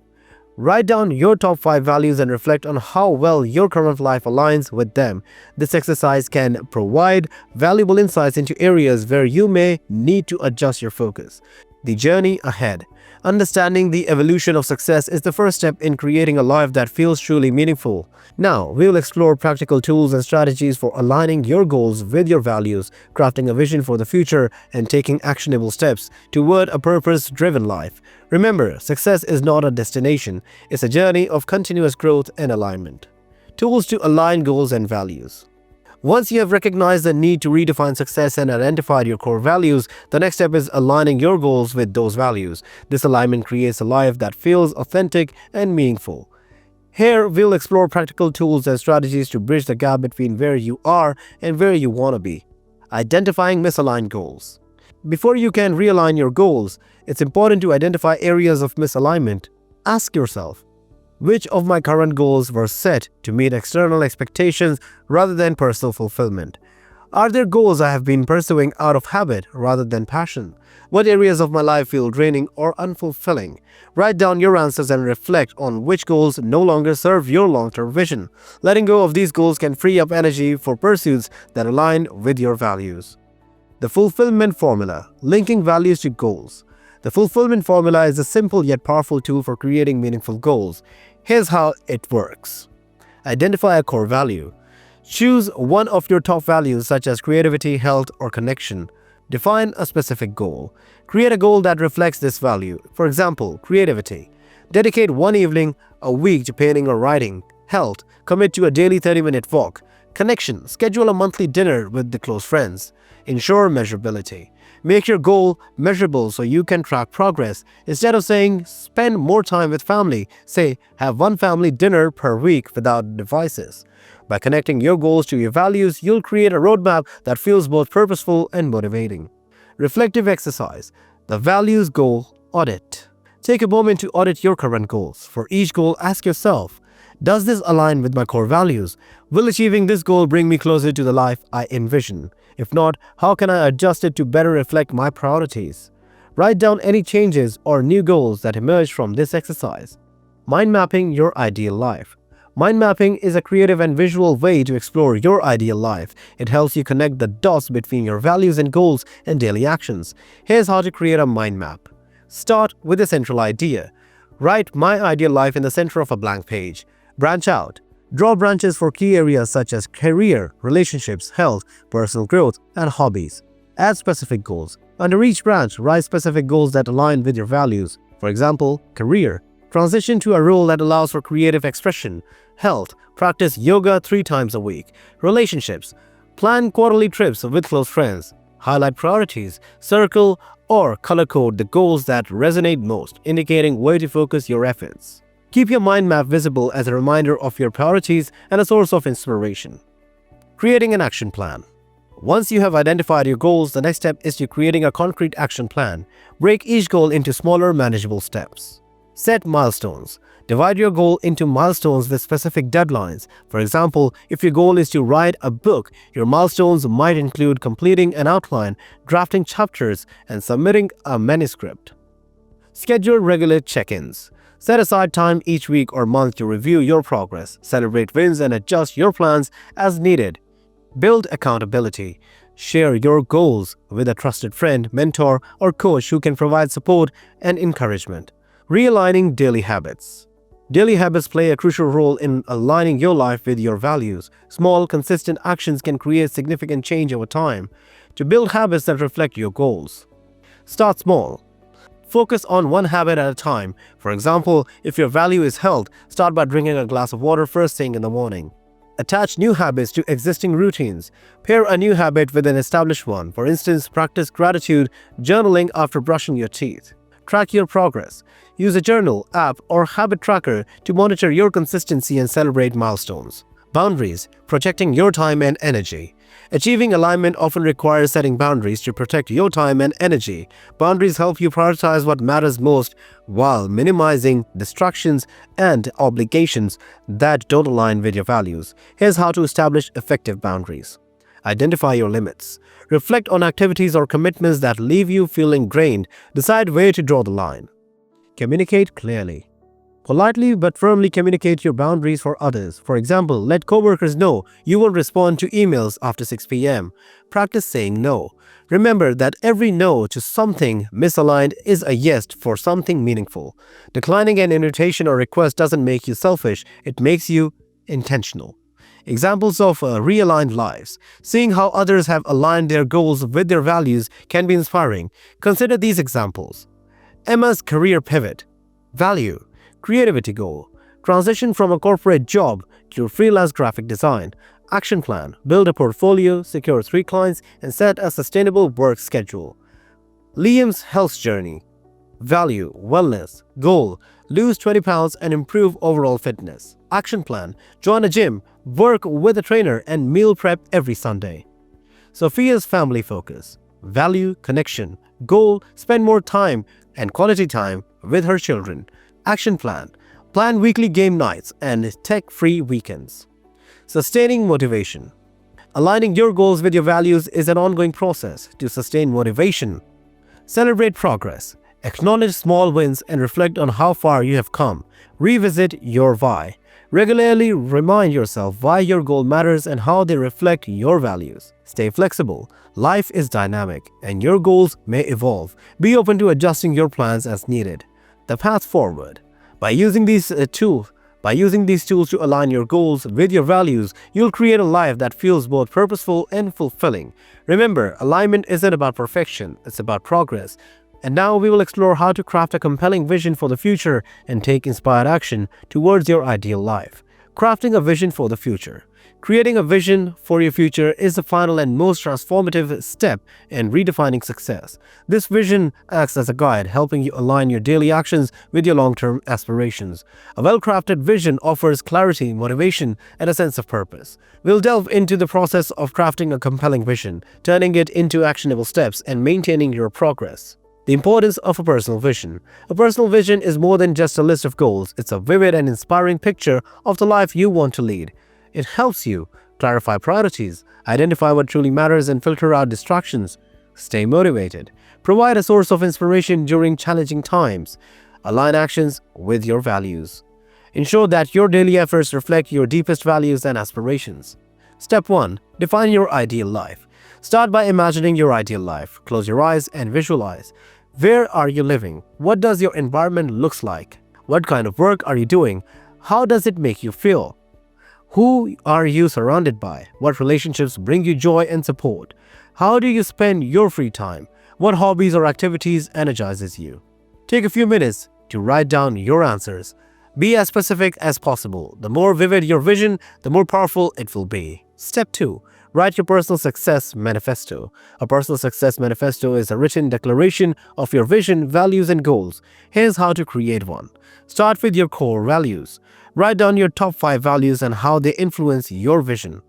Write down your top 5 values and reflect on how well your current life aligns with them. This exercise can provide valuable insights into areas where you may need to adjust your focus. The journey ahead. Understanding the evolution of success is the first step in creating a life that feels truly meaningful. Now, we will explore practical tools and strategies for aligning your goals with your values, crafting a vision for the future, and taking actionable steps toward a purpose-driven life. Remember, success is not a destination, it's a journey of continuous growth and alignment. Tools to align goals and values. Once you have recognized the need to redefine success and identified your core values, the next step is aligning your goals with those values. This alignment creates a life that feels authentic and meaningful. Here, we'll explore practical tools and strategies to bridge the gap between where you are and where you want to be. Identifying misaligned goals. Before you can realign your goals, it's important to identify areas of misalignment. Ask yourself, which of my current goals were set to meet external expectations rather than personal fulfillment? Are there goals I have been pursuing out of habit rather than passion? What areas of my life feel draining or unfulfilling? Write down your answers and reflect on which goals no longer serve your long-term vision. Letting go of these goals can free up energy for pursuits that align with your values. The Fulfillment Formula. Linking values to goals. The Fulfillment Formula is a simple yet powerful tool for creating meaningful goals. Here's how it works. Identify a core value. Choose one of your top values such as creativity, health, or connection. Define a specific goal. Create a goal that reflects this value. For example, creativity. Dedicate one evening a week to painting or writing. Health. Commit to a daily 30-minute walk. Connection. Schedule a monthly dinner with the close friends. Ensure measurability. Make your goal measurable so you can track progress. Instead of saying, spend more time with family, say, have one family dinner per week without devices. By connecting your goals to your values, you'll create a roadmap that feels both purposeful and motivating. Reflective exercise. The Values Goal Audit. Take a moment to audit your current goals. For each goal, ask yourself, does this align with my core values? Will achieving this goal bring me closer to the life I envision? If not, how can I adjust it to better reflect my priorities? Write down any changes or new goals that emerge from this exercise. Mind mapping your ideal life. Mind mapping is a creative and visual way to explore your ideal life. It helps you connect the dots between your values and goals and daily actions. Here's how to create a mind map. Start with a central idea. Write my ideal life in the center of a blank page. Branch out. Draw branches for key areas such as career, relationships, health, personal growth, and hobbies. Add specific goals. Under each branch, write specific goals that align with your values. For example, career. Transition to a role that allows for creative expression. Health. Practice yoga 3 times a week. Relationships. Plan quarterly trips with close friends. Highlight priorities. Circle or color code the goals that resonate most, indicating where to focus your efforts. Keep your mind map visible as a reminder of your priorities and a source of inspiration. Creating an action plan. Once you have identified your goals, the next step is to creating a concrete action plan. Break each goal into smaller, manageable steps. Set milestones. Divide your goal into milestones with specific deadlines. For example, if your goal is to write a book, your milestones might include completing an outline, drafting chapters, and submitting a manuscript. Schedule regular check-ins. Set aside time each week or month to review your progress, celebrate wins, and adjust your plans as needed. Build accountability. Share your goals with a trusted friend, mentor, or coach who can provide support and encouragement. Realigning daily habits. Daily habits play a crucial role in aligning your life with your values. Small, consistent actions can create significant change over time. To build habits that reflect your goals, start small. Focus on one habit at a time. For example, if your value is health, start by drinking a glass of water first thing in the morning. Attach new habits to existing routines. Pair a new habit with an established one. For instance, practice gratitude journaling after brushing your teeth. Track your progress. Use a journal, app, or habit tracker to monitor your consistency and celebrate milestones. Boundaries, protecting your time and energy. Achieving alignment often requires setting boundaries to protect your time and energy. Boundaries help you prioritize what matters most while minimizing distractions and obligations that don't align with your values. Here's how to establish effective boundaries. Identify your limits. Reflect on activities or commitments that leave you feeling drained. Decide where to draw the line. Communicate clearly. Politely but firmly communicate your boundaries for others. For example, let coworkers know you will respond to emails after 6 p.m. Practice saying no. Remember that every no to something misaligned is a yes for something meaningful. Declining an invitation or request doesn't make you selfish, it makes you intentional. Examples of realigned lives. Seeing how others have aligned their goals with their values can be inspiring. Consider these examples. Emma's career pivot. Value. Creativity goal. Transition from a corporate job to freelance graphic design. Action plan. Build a portfolio, secure 3 clients, and set a sustainable work schedule. Liam's health journey. Value. Wellness. Goal. Lose 20 pounds and improve overall fitness. Action plan. Join a gym, work with a trainer, and meal prep every Sunday. Sophia's family focus. Value. Connection. Goal. Spend more time and quality time with her children. Action plan. Plan weekly game nights and tech-free weekends. Sustaining motivation. Aligning your goals with your values is an ongoing process. To sustain motivation, celebrate progress. Acknowledge small wins and reflect on how far you have come. Revisit your why. Regularly remind yourself why your goal matters and how they reflect your values. Stay flexible. Life is dynamic and your goals may evolve. Be open to adjusting your plans as needed. The path forward. By using these tools to align your goals with your values, you'll create a life that feels both purposeful and fulfilling. Remember, alignment isn't about perfection, it's about progress. And now we will explore how to craft a compelling vision for the future and take inspired action towards your ideal life. Crafting a vision for the future. Creating a vision for your future is the final and most transformative step in redefining success. This vision acts as a guide, helping you align your daily actions with your long-term aspirations. A well-crafted vision offers clarity, motivation, and a sense of purpose. We'll delve into the process of crafting a compelling vision, turning it into actionable steps, and maintaining your progress. The importance of a personal vision. A personal vision is more than just a list of goals. It's a vivid and inspiring picture of the life you want to lead. It helps you clarify priorities, identify what truly matters, and filter out distractions. Stay motivated. Provide a source of inspiration during challenging times. Align actions with your values. Ensure that your daily efforts reflect your deepest values and aspirations. Step 1. Define your ideal life. Start by imagining your ideal life. Close your eyes and visualize. Where are you living? What does your environment look like? What kind of work are you doing? How does it make you feel? Who are you surrounded by? What relationships bring you joy and support? How do you spend your free time? What hobbies or activities energizes you? Take a few minutes to write down your answers. Be as specific as possible. The more vivid your vision, the more powerful it will be. Step 2. Write your personal success manifesto. A personal success manifesto is a written declaration of your vision, values, and goals. Here's how to create one. Start with your core values. Write down your top 5 values and how they influence your vision.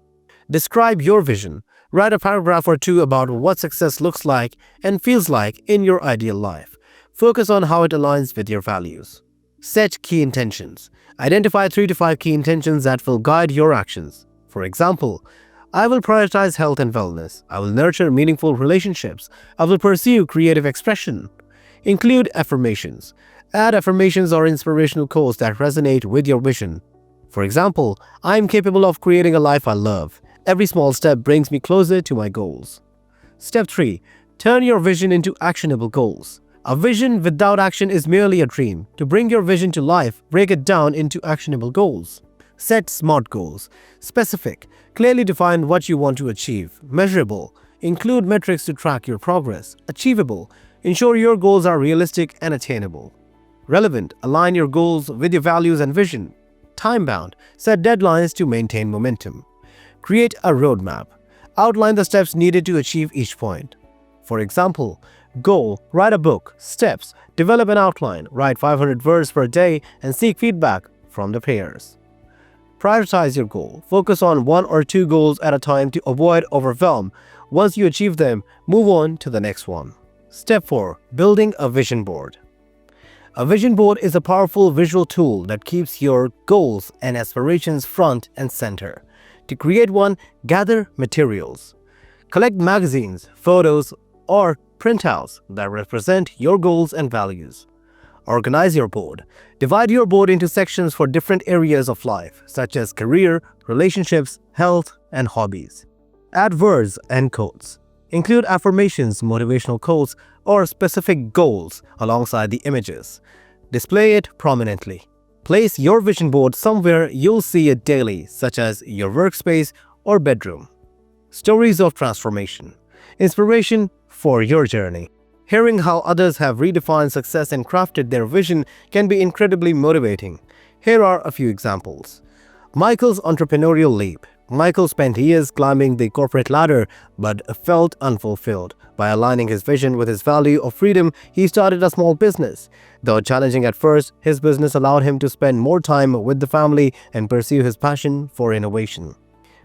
Describe your vision. Write a paragraph or 2 about what success looks like and feels like in your ideal life. Focus on how it aligns with your values. Set key intentions. Identify 3 to 5 key intentions that will guide your actions. For example, I will prioritize health and wellness. I will nurture meaningful relationships. I will pursue creative expression. Include affirmations. Add affirmations or inspirational quotes that resonate with your vision. For example, I am capable of creating a life I love. Every small step brings me closer to my goals. Step 3. Turn your vision into actionable goals. A vision without action is merely a dream. To bring your vision to life, break it down into actionable goals. Set SMART goals. Specific. Clearly define what you want to achieve. Measurable. Include metrics to track your progress. Achievable. Ensure your goals are realistic and attainable. Relevant, align your goals with your values and vision. Time-bound, set deadlines to maintain momentum. Create a roadmap. Outline the steps needed to achieve each point. For example, goal, write a book. Steps, develop an outline, write 500 words per day and seek feedback from the peers. Prioritize your goal. Focus on 1 or 2 goals at a time to avoid overwhelm. Once you achieve them, move on to the next one. Step 4. Building a vision board. A vision board is a powerful visual tool that keeps your goals and aspirations front and center. To create one, gather materials. Collect magazines, photos, or printouts that represent your goals and values. Organize your board. Divide your board into sections for different areas of life, such as career, relationships, health, and hobbies. Add words and quotes. Include affirmations, motivational quotes, or specific goals alongside the images. Display it prominently. Place your vision board somewhere you'll see it daily, such as your workspace or bedroom. Stories of transformation. Inspiration for your journey. Hearing how others have redefined success and crafted their vision can be incredibly motivating. Here are a few examples. Michael's entrepreneurial leap. Michael spent years climbing the corporate ladder but felt unfulfilled. By aligning his vision with his value of freedom, he started a small business. Though challenging at first, his business allowed him to spend more time with the family and pursue his passion for innovation.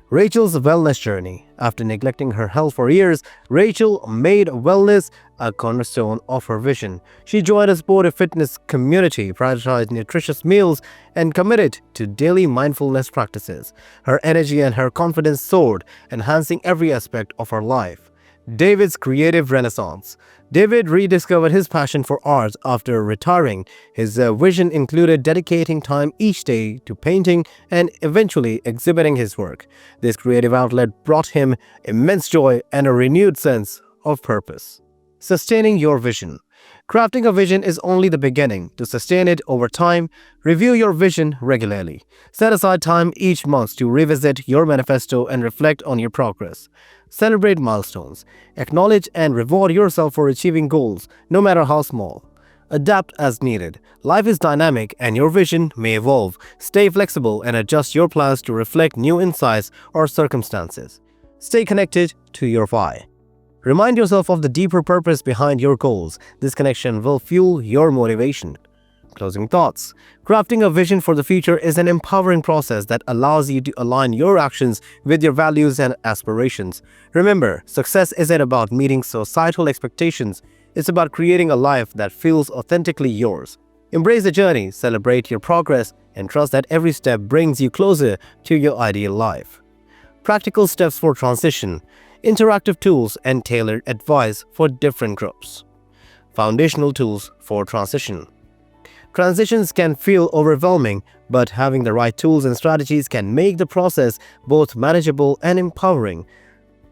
Rachel's wellness journey. After neglecting her health for years, Rachel made wellness a cornerstone of her vision. She joined a sportive fitness community, prioritized nutritious meals, and committed to daily mindfulness practices. Her energy and her confidence soared, enhancing every aspect of her life. David's creative renaissance. David rediscovered his passion for art after retiring. His vision included dedicating time each day to painting and eventually exhibiting his work. This creative outlet brought him immense joy and a renewed sense of purpose. Sustaining your vision. Crafting a vision is only the beginning. To sustain it over time, review your vision regularly. Set aside time each month to revisit your manifesto and reflect on your progress. Celebrate milestones. Acknowledge and reward yourself for achieving goals, no matter how small. Adapt as needed. Life is dynamic and your vision may evolve. Stay flexible and adjust your plans to reflect new insights or circumstances. Stay connected to your why. Remind yourself of the deeper purpose behind your goals. This connection will fuel your motivation. Closing thoughts. Crafting a vision for the future is an empowering process that allows you to align your actions with your values and aspirations. Remember, success isn't about meeting societal expectations. It's about creating a life that feels authentically yours. Embrace the journey, celebrate your progress, and trust that every step brings you closer to your ideal life. Practical steps for transition. Interactive tools and tailored advice for different groups. Foundational tools for transition. Transitions can feel overwhelming, but having the right tools and strategies can make the process both manageable and empowering.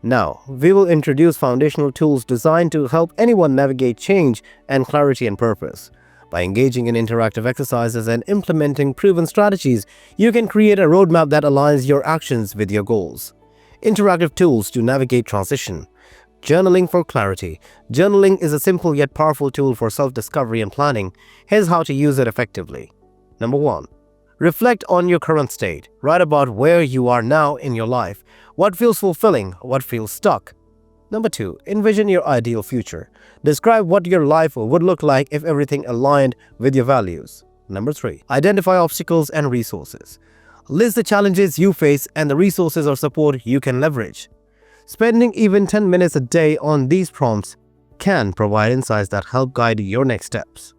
Now, we will introduce foundational tools designed to help anyone navigate change and clarity and purpose. By engaging in interactive exercises and implementing proven strategies, you can create a roadmap that aligns your actions with your goals. Interactive tools to navigate transition. Journaling for clarity. Journaling is a simple yet powerful tool for self-discovery and planning. Here's how to use it effectively. Number 1. Reflect on your current state. Write about where you are now in your life. What feels fulfilling? What feels stuck? Number 2. Envision your ideal future. Describe what your life would look like if everything aligned with your values. Number 3. Identify obstacles and resources. List the challenges you face and the resources or support you can leverage. Spending even 10 minutes a day on these prompts can provide insights that help guide your next steps.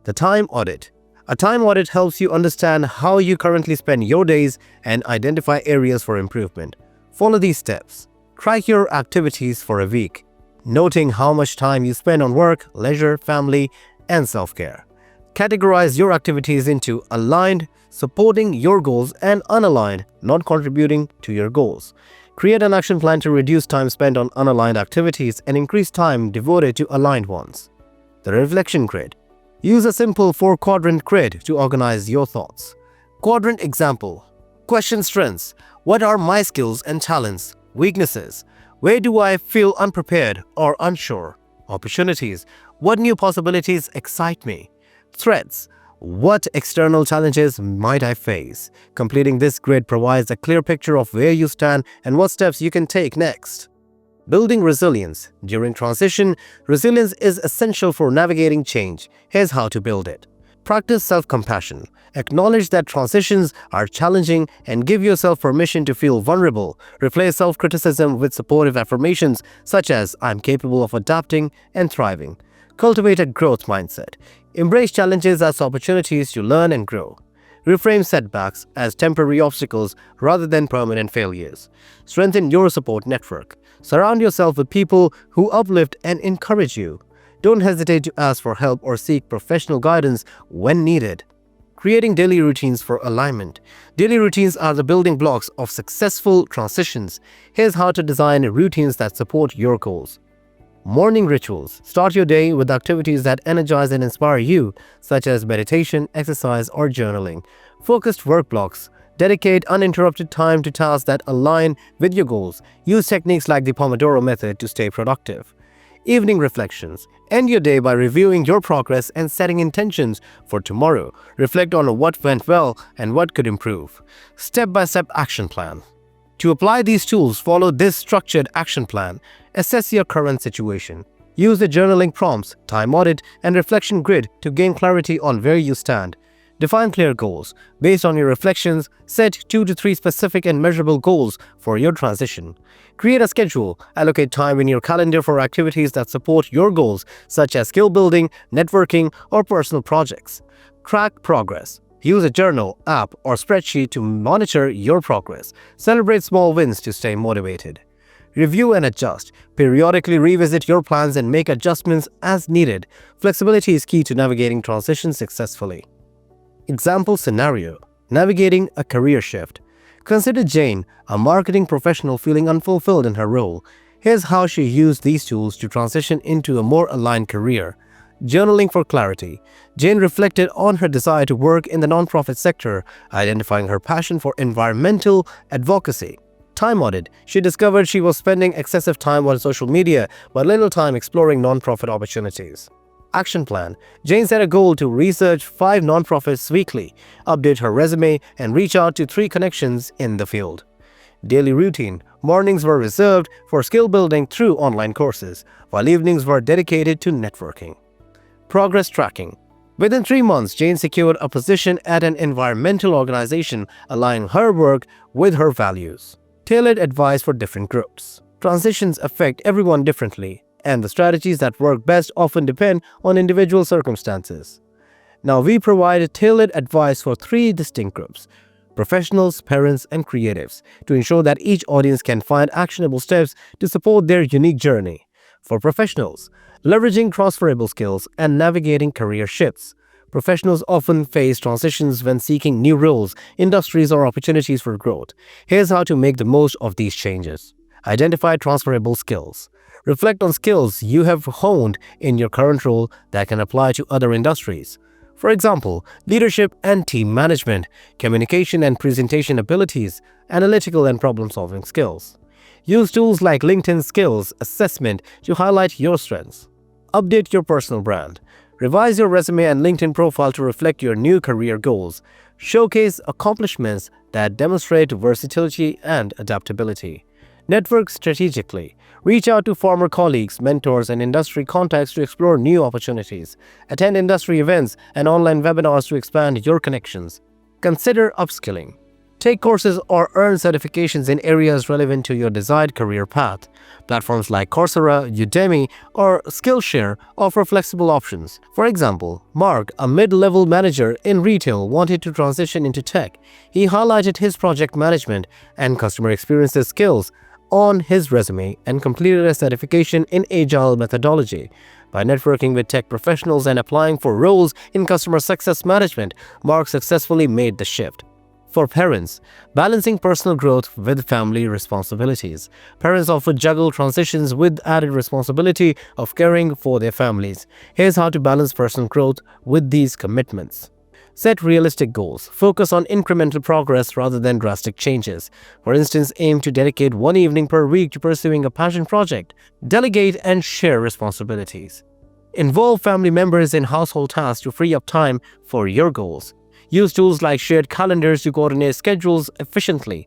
The time audit. A time audit helps you understand how you currently spend your days and identify areas for improvement. Follow these steps. Track your activities for a week, noting how much time you spend on work, leisure, family, and self-care. Categorize your activities into aligned, supporting your goals, and unaligned, not contributing to your goals. Create an action plan to reduce time spent on unaligned activities and increase time devoted to aligned ones. The reflection grid. Use a simple 4-quadrant grid to organize your thoughts. Quadrant example. Question strengths. What are my skills and talents? Weaknesses. Where do I feel unprepared or unsure? Opportunities. What new possibilities excite me? Threats. What external challenges might I face? Completing this grid provides a clear picture of where you stand and what steps you can take next. Building resilience. During transition, resilience is essential for navigating change. Here's how to build it. Practice self-compassion. Acknowledge that transitions are challenging and give yourself permission to feel vulnerable. Replace self-criticism with supportive affirmations such as "I'm capable of adapting and thriving." Cultivate a growth mindset. Embrace challenges as opportunities to learn and grow. Reframe setbacks as temporary obstacles rather than permanent failures. Strengthen your support network. Surround yourself with people who uplift and encourage you. Don't hesitate to ask for help or seek professional guidance when needed. Creating daily routines for alignment. Daily routines are the building blocks of successful transitions. Here's how to design routines that support your goals. Morning rituals. Start your day with activities that energize and inspire you, such as meditation, exercise, or journaling. Focused work blocks. Dedicate uninterrupted time to tasks that align with your goals. Use techniques like the Pomodoro method to stay productive. Evening reflections. End your day by reviewing your progress and setting intentions for tomorrow. Reflect on what went well and what could improve. Step-by-step action plan. To apply these tools, follow this structured action plan. Assess your current situation. Use the journaling prompts, time audit, and reflection grid to gain clarity on where you stand. Define clear goals. Based on your reflections, set 2 to 3 specific and measurable goals for your transition. Create a schedule. Allocate time in your calendar for activities that support your goals, such as skill building, networking, or personal projects. Track progress. Use a journal, app, or spreadsheet to monitor your progress. Celebrate small wins to stay motivated. Review and adjust. Periodically revisit your plans and make adjustments as needed. Flexibility is key to navigating transitions successfully. Example scenario. Navigating a career shift. Consider Jane, a marketing professional feeling unfulfilled in her role. Here's how she used these tools to transition into a more aligned career. Journaling for clarity. Jane reflected on her desire to work in the nonprofit sector, identifying her passion for environmental advocacy. Time audit. She discovered she was spending excessive time on social media but little time exploring nonprofit opportunities. Action plan. Jane set a goal to research 5 nonprofits weekly, update her resume, and reach out to 3 connections in the field. Daily routine. Mornings were reserved for skill building through online courses, while evenings were dedicated to networking. Progress tracking. Within 3 months, Jane secured a position at an environmental organization, aligning her work with her values. Tailored advice for different groups. Transitions affect everyone differently, and the strategies that work best often depend on individual circumstances. Now, we provide tailored advice for 3 distinct groups: professionals, parents, and creatives, to ensure that each audience can find actionable steps to support their unique journey. For professionals, leveraging transferable skills and navigating career shifts. Professionals often face transitions when seeking new roles, industries, or opportunities for growth. Here's how to make the most of these changes. Identify transferable skills. Reflect on skills you have honed in your current role that can apply to other industries. For example, leadership and team management, communication and presentation abilities, analytical and problem-solving skills. Use tools like LinkedIn Skills Assessment to highlight your strengths. Update your personal brand. Revise your resume and LinkedIn profile to reflect your new career goals. Showcase accomplishments that demonstrate versatility and adaptability. Network strategically. Reach out to former colleagues, mentors, and industry contacts to explore new opportunities. Attend industry events and online webinars to expand your connections. Consider upskilling. Take courses or earn certifications in areas relevant to your desired career path. Platforms like Coursera, Udemy, or Skillshare offer flexible options. For example, Mark, a mid-level manager in retail, wanted to transition into tech. He highlighted his project management and customer experiences skills on his resume and completed a certification in agile methodology. By networking with tech professionals and applying for roles in customer success management, Mark successfully made the shift. For parents, balancing personal growth with family responsibilities. Parents often juggle transitions with added responsibility of caring for their families. Here's how to balance personal growth with these commitments. Set realistic goals. Focus on incremental progress rather than drastic changes. For instance, aim to dedicate 1 evening per week to pursuing a passion project. Delegate and share responsibilities. Involve family members in household tasks to free up time for your goals. Use tools like shared calendars to coordinate schedules efficiently.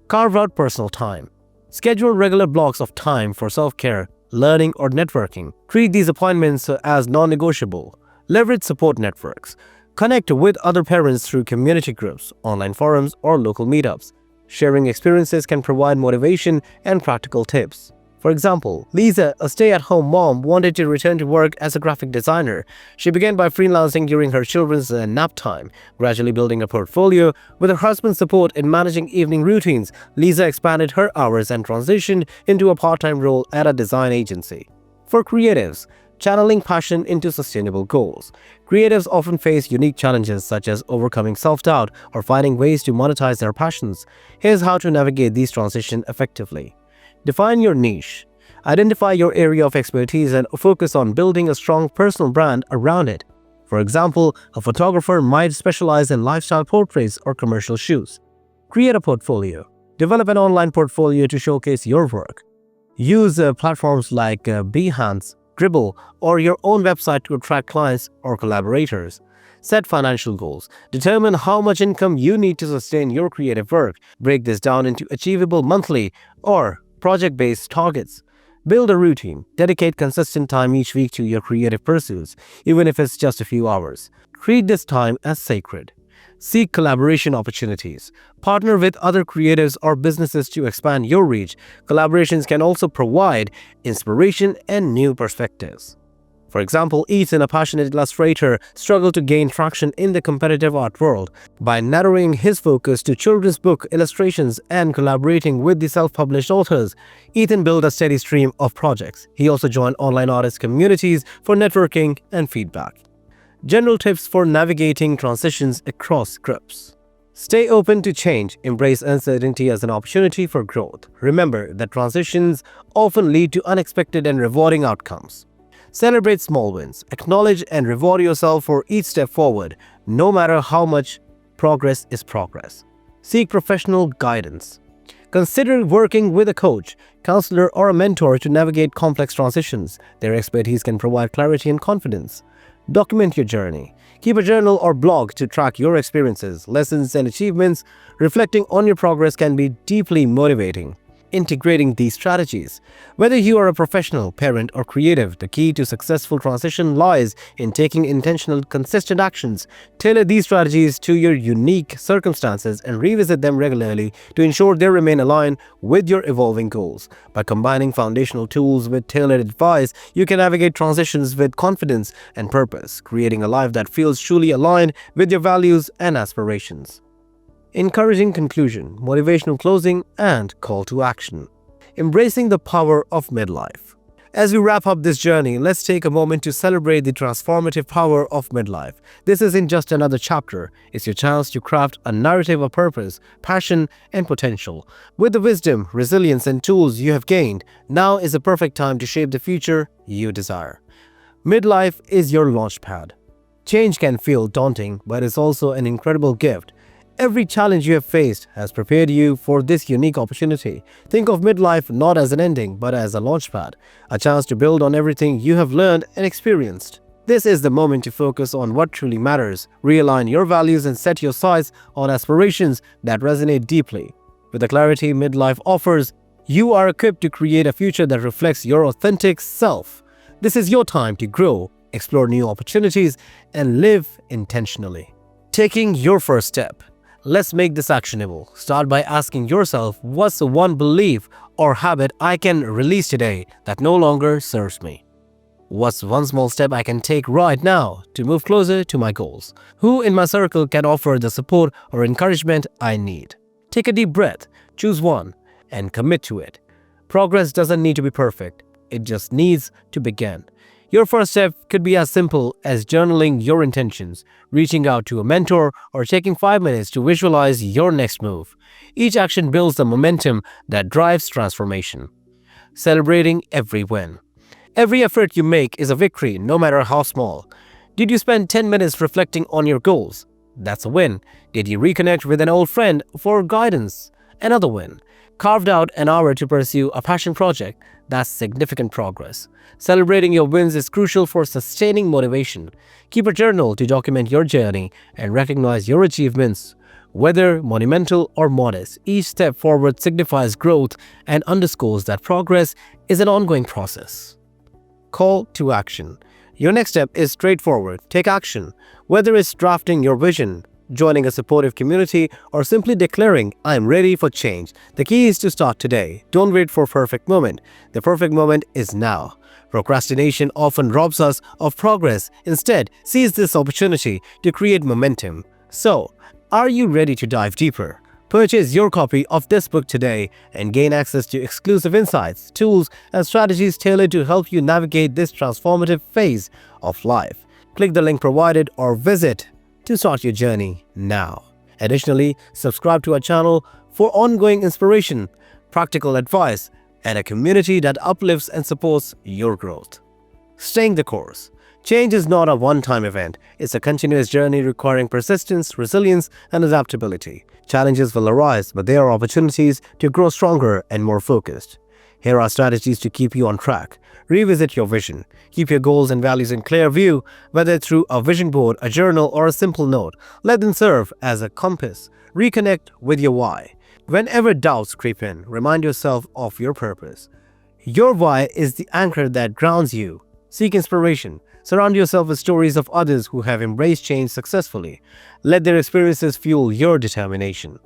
Carve out personal time. Schedule regular blocks of time for self-care, learning, or networking. Treat these appointments as non-negotiable. Leverage support networks. Connect with other parents through community groups, online forums, or local meetups. Sharing experiences can provide motivation and practical tips. For example, Lisa, a stay-at-home mom, wanted to return to work as a graphic designer. She began by freelancing during her children's nap time, gradually building a portfolio. With her husband's support in managing evening routines, Lisa expanded her hours and transitioned into a part-time role at a design agency. For creatives, channeling passion into sustainable goals. Creatives often face unique challenges such as overcoming self-doubt or finding ways to monetize their passions. Here's how to navigate these transitions effectively. Define your niche. Identify your area of expertise and focus on building a strong personal brand around it. For example, a photographer might specialize in lifestyle portraits or commercial shoots. Create a portfolio. Develop an online portfolio to showcase your work. Use platforms like Behance, Dribbble, or your own website to attract clients or collaborators. Set financial goals. Determine how much income you need to sustain your creative work. Break this down into achievable monthly or project-based targets. Build a routine. Dedicate consistent time each week to your creative pursuits, even if it's just a few hours. Treat this time as sacred. Seek collaboration opportunities. Partner with other creatives or businesses to expand your reach. Collaborations can also provide inspiration and new perspectives. For example, Ethan, a passionate illustrator, struggled to gain traction in the competitive art world. By narrowing his focus to children's book illustrations and collaborating with the self-published authors, Ethan built a steady stream of projects. He also joined online artist communities for networking and feedback. General tips for navigating transitions across groups. Stay open to change. Embrace uncertainty as an opportunity for growth. Remember that transitions often lead to unexpected and rewarding outcomes. Celebrate small wins. Acknowledge and reward yourself for each step forward, no matter how much progress is progress. Seek professional guidance. Consider working with a coach, counselor, or a mentor to navigate complex transitions. Their expertise can provide clarity and confidence. Document your journey. Keep a journal or blog to track your experiences, lessons, and achievements. Reflecting on your progress can be deeply motivating. Integrating these strategies. Whether you are a professional, parent, or creative, the key to successful transition lies in taking intentional, consistent actions. Tailor these strategies to your unique circumstances and revisit them regularly to ensure they remain aligned with your evolving goals. By combining foundational tools with tailored advice, you can navigate transitions with confidence and purpose, creating a life that feels truly aligned with your values and aspirations. Encouraging conclusion, motivational closing, and call to action. Embracing the power of midlife. As we wrap up this journey, let's take a moment to celebrate the transformative power of midlife. This isn't just another chapter, it's your chance to craft a narrative of purpose, passion, and potential. With the wisdom, resilience, and tools you have gained, now is the perfect time to shape the future you desire. Midlife is your launchpad. Change can feel daunting, but it's also an incredible gift. Every challenge you have faced has prepared you for this unique opportunity. Think of midlife not as an ending, but as a launchpad, a chance to build on everything you have learned and experienced. This is the moment to focus on what truly matters, realign your values, and set your sights on aspirations that resonate deeply. With the clarity midlife offers, you are equipped to create a future that reflects your authentic self. This is your time to grow, explore new opportunities, and live intentionally. Taking your first step. Let's make this actionable. Start by asking yourself, what's the one belief or habit I can release today that no longer serves me? What's one small step I can take right now to move closer to my goals? Who in my circle can offer the support or encouragement I need? Take a deep breath, choose one, and commit to it. Progress doesn't need to be perfect. It just needs to begin. Your first step could be as simple as journaling your intentions, reaching out to a mentor, or taking 5 minutes to visualize your next move. Each action builds the momentum that drives transformation. Celebrating every win. Every effort you make is a victory, no matter how small. Did you spend 10 minutes reflecting on your goals? That's a win. Did you reconnect with an old friend for guidance? Another win. carved out an hour to pursue a passion project, that's significant progress. Celebrating your wins is crucial for sustaining motivation. Keep a journal to document your journey and recognize your achievements. Whether monumental or modest, each step forward signifies growth and underscores that progress is an ongoing process. Call to action. Your next step is straightforward. Take action. Whether it's drafting your vision, joining a supportive community, or simply declaring, "I'm ready for change," the key is to start today. Don't wait for perfect moment. The perfect moment is now. Procrastination often robs us of progress. Instead, seize this opportunity to create momentum. So, are you ready to dive deeper? Purchase your copy of this book today and gain access to exclusive insights, tools, and strategies tailored to help you navigate this transformative phase of life. Click the link provided or visit to start your journey now. Additionally, subscribe to our channel for ongoing inspiration, practical advice, and a community that uplifts and supports your growth. Staying the course. Change is not a one-time event. It's a continuous journey requiring persistence, resilience, and adaptability. Challenges will arise, but there are opportunities to grow stronger and more focused. Here are strategies to keep you on track. Revisit your vision. Keep your goals and values in clear view, whether through a vision board, a journal, or a simple note. Let them serve as a compass. Reconnect with your why. Whenever doubts creep in, remind yourself of your purpose. Your why is the anchor that grounds you. Seek inspiration. Surround yourself with stories of others who have embraced change successfully. Let their experiences fuel your determination.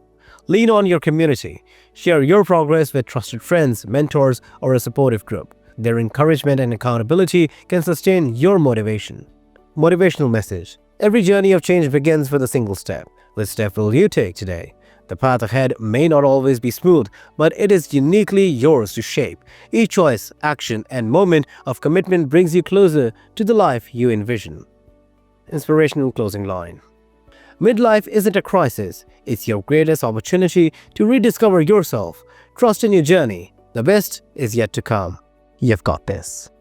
Lean on your community. Share your progress with trusted friends, mentors, or a supportive group. Their encouragement and accountability can sustain your motivation. Motivational message. Every journey of change begins with a single step. Which step will you take today? The path ahead may not always be smooth, but it is uniquely yours to shape. Each choice, action, and moment of commitment brings you closer to the life you envision. Inspirational closing line. Midlife isn't a crisis. It's your greatest opportunity to rediscover yourself. Trust in your journey. The best is yet to come. You've got this.